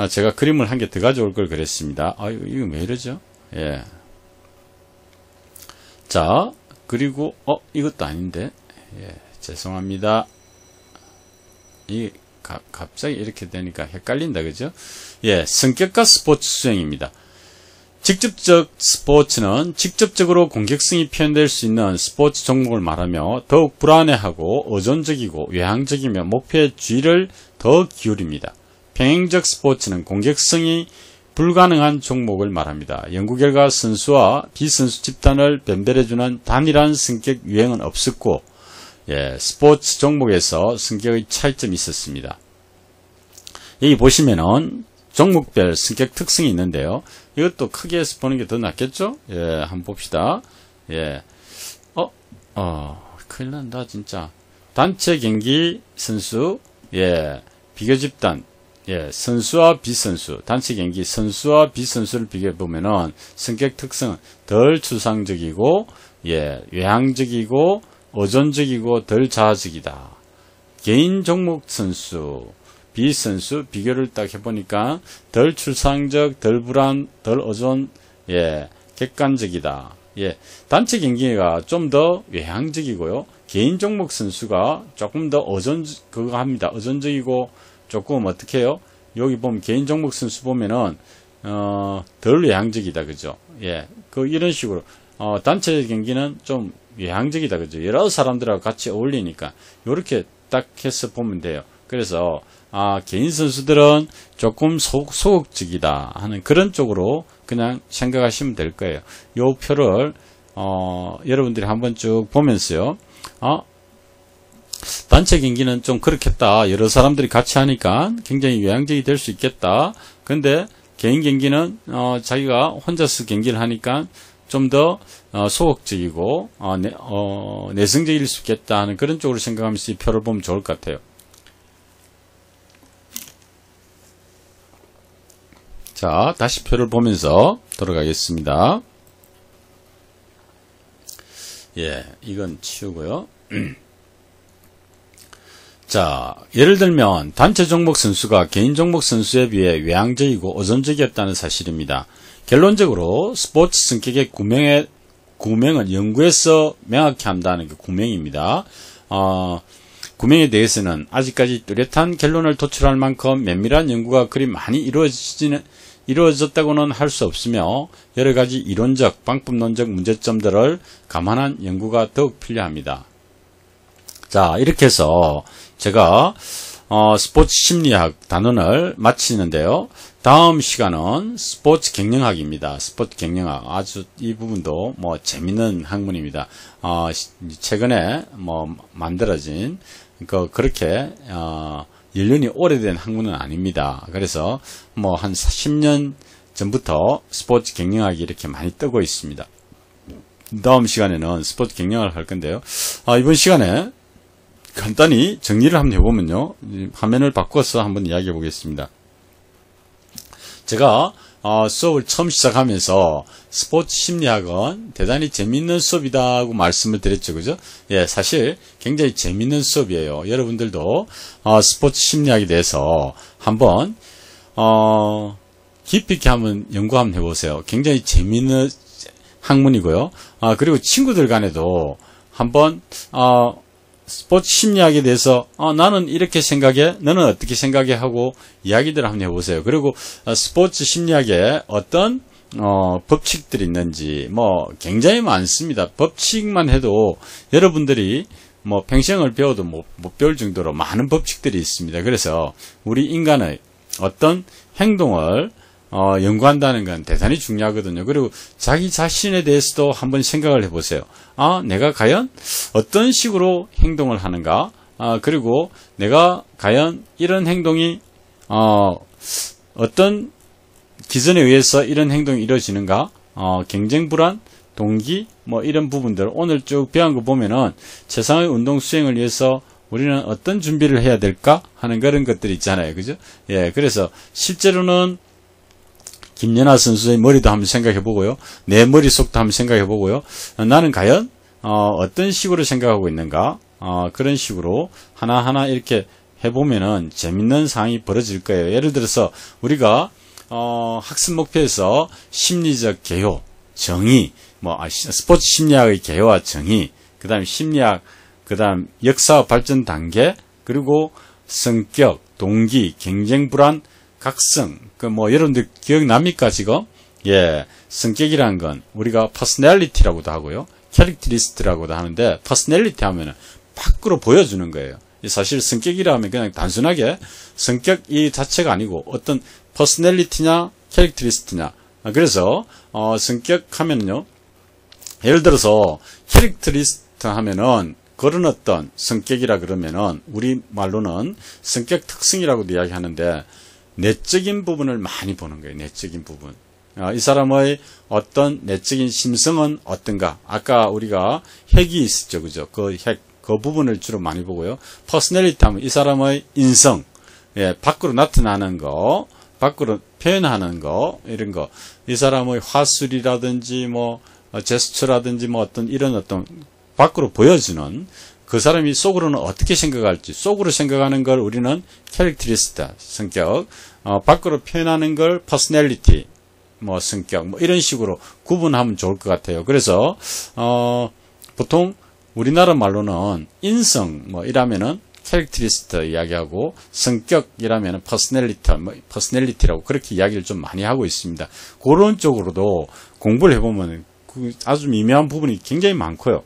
제가 그림을 한 개 더 가져올 걸 그랬습니다. 이거 왜 이러죠? 자, 그리고, 이것도 아닌데. 죄송합니다. 갑자기 이렇게 되니까 헷갈린다. 그죠? 성격과 스포츠 수행입니다. 직접적 스포츠는 직접적으로 공격성이 표현될 수 있는 스포츠 종목을 말하며 더욱 불안해하고 의존적이고 외향적이며 목표에 주의를 더 기울입니다. 평행적 스포츠는 공격성이 불가능한 종목을 말합니다. 연구 결과 선수와 비선수 집단을 변별해주는 단일한 성격 유형은 없었고, 스포츠 종목에서 성격의 차이점이 있었습니다. 여기 보시면은 종목별 성격 특성이 있는데요. 이것도 크게 해서 보는 게 더 낫겠죠? 한번 봅시다. 큰일 난다, 진짜. 단체 경기 선수, 비교 집단, 선수와 비선수, 단체 경기 선수와 비선수를 비교해보면은 성격 특성은 덜 추상적이고, 외향적이고, 의존적이고, 덜 자아적이다. 개인 종목 선수, 비선수 비교를 딱 해보니까 덜 추상적, 덜 불안, 덜 의존, 객관적이다. 단체 경기가 좀 더 외향적이고요. 개인 종목 선수가 조금 더 의존적이고 조금 어떻게 해요? 여기 보면 개인 종목 선수 보면은 덜 외향적이다. 그죠? 이런 식으로 단체 경기는 좀 외향적이다. 그죠? 여러 사람들하고 같이 어울리니까 요렇게 딱 해서 보면 돼요. 그래서 개인 선수들은 조금 소극적이다 하는 그런 쪽으로 그냥 생각하시면 될 거예요. 요 표를 여러분들이 한번 쭉 보면서요. 단체 경기는 좀 그렇겠다. 여러 사람들이 같이 하니까 굉장히 외향적이 될 수 있겠다. 근데 개인 경기는 자기가 혼자서 경기를 하니까 좀 더 소극적이고 내성적일 수 있겠다 하는 그런 쪽으로 생각하면서 이 표를 보면 좋을 것 같아요. 자, 다시 표를 보면서 돌아가겠습니다. 이건 치우고요. 자, 예를 들면 단체 종목 선수가 개인 종목 선수에 비해 외향적이고 의존적이었다는 사실입니다. 결론적으로 스포츠 성격의 구명은 연구에서 명확히 한다는 게 구명입니다. 구명에 대해서는 아직까지 뚜렷한 결론을 도출할 만큼 면밀한 연구가 그리 많이 이루어졌다고는 할 수 없으며 여러 가지 이론적, 방법론적 문제점들을 감안한 연구가 더욱 필요합니다. 자, 이렇게 해서 제가 스포츠 심리학 단원을 마치는데요. 다음 시간은 스포츠 경영학입니다. 스포츠 경영학. 아주 이 부분도 뭐 재밌는 학문입니다. 최근에 뭐 만들어진, 그렇게, 연륜이 오래된 학문은 아닙니다. 그래서 뭐 한 10년 전부터 스포츠 경영학이 이렇게 많이 뜨고 있습니다. 다음 시간에는 스포츠 경영학을 할 건데요. 이번 시간에 간단히 정리를 한번 해보면요. 화면을 바꿔서 한번 이야기해 보겠습니다. 제가 수업을 처음 시작하면서 스포츠 심리학은 대단히 재밌는 수업이다고 말씀을 드렸죠. 그죠? 예, 사실 굉장히 재밌는 수업이에요. 여러분들도 스포츠 심리학에 대해서 한번 깊이 있게 한번 연구 한번 해보세요. 굉장히 재밌는 학문이고요. 그리고 친구들 간에도 한번 스포츠 심리학에 대해서 나는 이렇게 생각해, 너는 어떻게 생각해 하고 이야기들 한번 해보세요. 그리고 스포츠 심리학에 어떤 법칙들이 있는지 뭐 굉장히 많습니다. 법칙만 해도 여러분들이 뭐 평생을 배워도 못 배울 정도로 많은 법칙들이 있습니다. 그래서 우리 인간의 어떤 행동을 연구한다는 건 대단히 중요하거든요. 그리고 자기 자신에 대해서도 한번 생각을 해보세요. 내가 과연 어떤 식으로 행동을 하는가? 그리고 내가 과연 이런 행동이 어떤 기준에 의해서 이런 행동이 이루어지는가? 경쟁 불안, 동기, 뭐 이런 부분들 오늘 쭉 배운 거 보면은 최상의 운동 수행을 위해서 우리는 어떤 준비를 해야 될까? 하는 그런 것들이 있잖아요. 그죠? 예, 그래서 실제로는 김연아 선수의 머리도 한번 생각해 보고요. 내 머릿속도 한번 생각해 보고요. 나는 과연 어떤 식으로 생각하고 있는가? 그런 식으로 하나하나 이렇게 해보면은 재밌는 상황이 벌어질 거예요. 예를 들어서 우리가 학습 목표에서 심리적 개요, 정의, 스포츠 심리학의 개요와 정의, 그 다음 심리학, 그 다음 역사 발전 단계, 그리고 성격, 동기, 경쟁 불안, 각성, 여러분들 기억납니까, 지금? 예, 성격이라는 건 우리가 퍼스널리티라고도 하고요. 캐릭터리스트라고도 하는데, 퍼스널리티 하면은 밖으로 보여주는 거예요. 사실 성격이라 하면 그냥 단순하게 성격 이 자체가 아니고 어떤 퍼스널리티냐, 캐릭터리스트냐. 그래서, 성격 하면은요, 예를 들어서 캐릭터리스트 하면은 그런 어떤 성격이라 그러면은 우리 말로는 성격 특성이라고도 이야기하는데, 내적인 부분을 많이 보는 거예요. 내적인 부분. 이 사람의 어떤 내적인 심성은 어떤가. 아까 우리가 핵이 있었죠. 그죠? 그 핵, 그 부분을 주로 많이 보고요. 퍼스널리티 하면 이 사람의 인성, 예, 밖으로 나타나는 거, 밖으로 표현하는 거, 이런 거. 이 사람의 화술이라든지 제스처라든지 어떤 이런 어떤 밖으로 보여주는 그 사람이 속으로는 어떻게 생각할지, 속으로 생각하는 걸 우리는 캐릭터리스트, 성격, 밖으로 표현하는 걸 퍼스널리티, 성격, 이런 식으로 구분하면 좋을 것 같아요. 그래서, 보통 우리나라 말로는 인성, 이라면은 캐릭터리스트 이야기하고, 성격이라면은 퍼스널리티라고 그렇게 이야기를 좀 많이 하고 있습니다. 그런 쪽으로도 공부를 해보면 아주 미묘한 부분이 굉장히 많고요.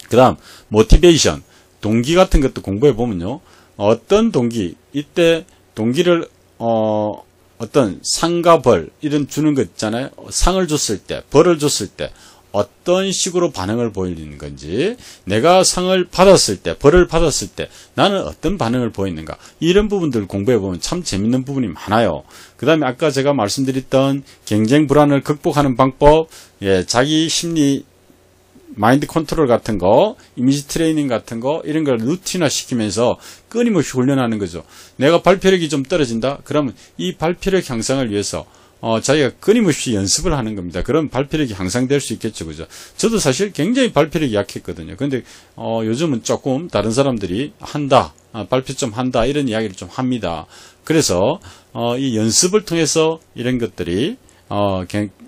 그 다음, 모티베이션, 동기 같은 것도 공부해 보면요. 어떤 동기, 이때 동기를, 어떤 상과 벌, 이런 주는 것 있잖아요. 상을 줬을 때, 벌을 줬을 때, 어떤 식으로 반응을 보이는 건지, 내가 상을 받았을 때, 벌을 받았을 때, 나는 어떤 반응을 보이는가. 이런 부분들을 공부해 보면 참 재밌는 부분이 많아요. 그 다음에 아까 제가 말씀드렸던 경쟁 불안을 극복하는 방법, 예, 자기 심리, 마인드 컨트롤 같은 거, 이미지 트레이닝 같은 거, 이런 걸 루틴화 시키면서 끊임없이 훈련하는 거죠. 내가 발표력이 좀 떨어진다? 그러면 이 발표력 향상을 위해서, 자기가 끊임없이 연습을 하는 겁니다. 그럼 발표력이 향상될 수 있겠죠. 그죠? 저도 사실 굉장히 발표력이 약했거든요. 근데, 요즘은 조금 다른 사람들이 한다, 발표 좀 한다, 이런 이야기를 좀 합니다. 그래서, 이 연습을 통해서 이런 것들이,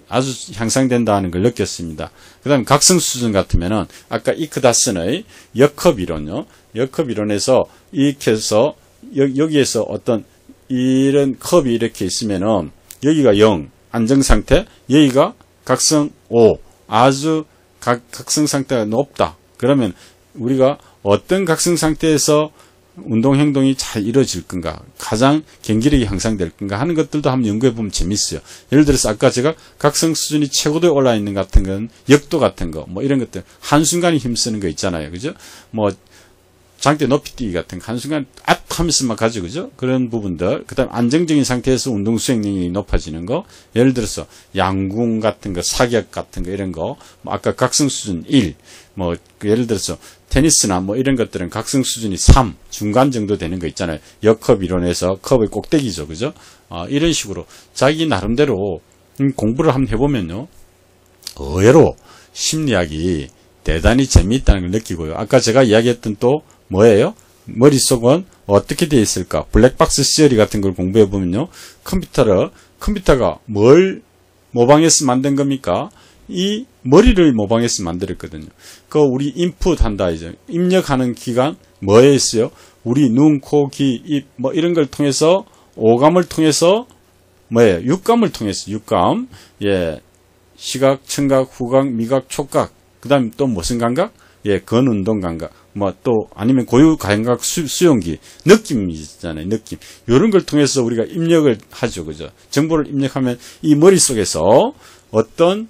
아주 향상된다는 걸 느꼈습니다. 그 다음에 각성수준 같으면은, 아까 이크다슨의 역합 이론요. 역합 이론에서, 이렇게 해서, 여기에서 어떤, 이런 컵이 이렇게 있으면은, 여기가 0, 안정상태, 여기가 각성 5, 아주 각성 상태가 높다. 그러면, 우리가 어떤 각성 상태에서, 운동 행동이 잘 이루어질 건가, 가장 경기력이 향상될 건가 하는 것들도 한번 연구해 보면 재밌어요. 예를 들어서 아까 제가 각성 수준이 최고도에 올라 있는 같은 건 역도 같은 거, 뭐 이런 것들 한순간에 힘쓰는 거 있잖아요, 그죠? 뭐 장대 높이뛰기 같은 거 한순간 앗 하면서만 가죠, 그죠? 그런 부분들. 그 다음 안정적인 상태에서 운동 수행력이 높아지는 거, 예를 들어서 양궁 같은 거, 사격 같은 거 이런 거, 뭐 아까 각성 수준 1, 뭐 예를 들어서 테니스나 뭐 이런 것들은 각성 수준이 3 중간 정도 되는 거 있잖아요. 역컵 이론에서 컵의 꼭대기죠, 그죠? 이런 식으로 자기 나름대로 공부를 한번 해보면요, 의외로 심리학이 대단히 재미있다는 걸 느끼고요. 아까 제가 이야기했던 또 뭐예요? 머릿속은 어떻게 되어 있을까? 블랙박스 시어리 같은 걸 공부해보면요, 컴퓨터가 뭘 모방해서 만든 겁니까? 이 머리를 모방해서 만들었거든요. 그 우리 인풋 한다 이제 입력하는 기관 뭐에 있어요? 우리 눈, 코, 귀, 입 뭐 이런 걸 통해서 오감을 통해서 뭐예요? 육감을 통해서 육감, 예, 시각, 청각, 후각, 미각, 촉각. 그다음 또 무슨 감각? 예, 근운동 감각. 뭐 또 아니면 고유 감각 수용기, 느낌이 있잖아요. 느낌. 이런 걸 통해서 우리가 입력을 하죠, 그죠? 정보를 입력하면 이 머릿속에서 어떤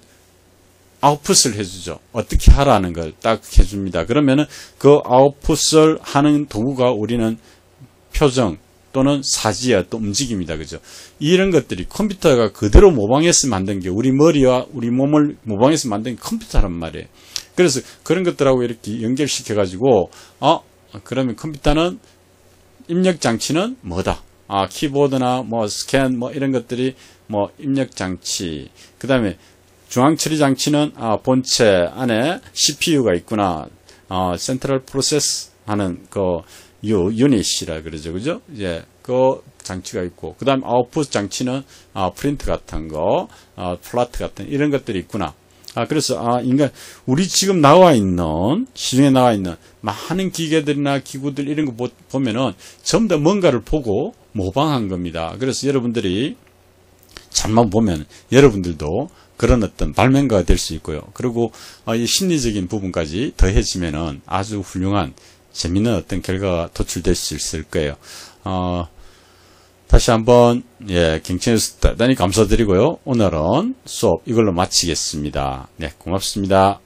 아웃풋을 해주죠. 어떻게 하라는 걸 딱 해줍니다. 그러면은 그 아웃풋을 하는 도구가 우리는 표정 또는 사지와 또 움직임이다. 그죠? 이런 것들이 컴퓨터가 그대로 모방해서 만든 게 우리 머리와 우리 몸을 모방해서 만든 게 컴퓨터란 말이에요. 그래서 그런 것들하고 이렇게 연결시켜가지고, 그러면 컴퓨터는 입력 장치는 뭐다? 키보드나 뭐 스캔 뭐 이런 것들이 뭐 입력 장치. 그 다음에 중앙 처리 장치는 본체 안에 CPU가 있구나. 센트럴 프로세스 하는 그 유닛이라 그러죠, 그죠? 이제 그 장치가 있고, 그 다음 아웃풋 장치는 프린트 같은 거, 플라트 같은 이런 것들이 있구나. 그래서 인간 우리 지금 시중에 나와 있는 많은 기계들이나 기구들 이런 거 보면은 전부 다 뭔가를 보고 모방한 겁니다. 그래서 여러분들이 잘만 보면 여러분들도 그런 어떤 발명가가 될 수 있고요. 그리고 이 심리적인 부분까지 더해지면은 아주 훌륭한 재미있는 어떤 결과가 도출될 수 있을 거예요. 다시 한번 경청해주셔서 대단히 감사드리고요. 오늘은 수업 이걸로 마치겠습니다. 네, 고맙습니다.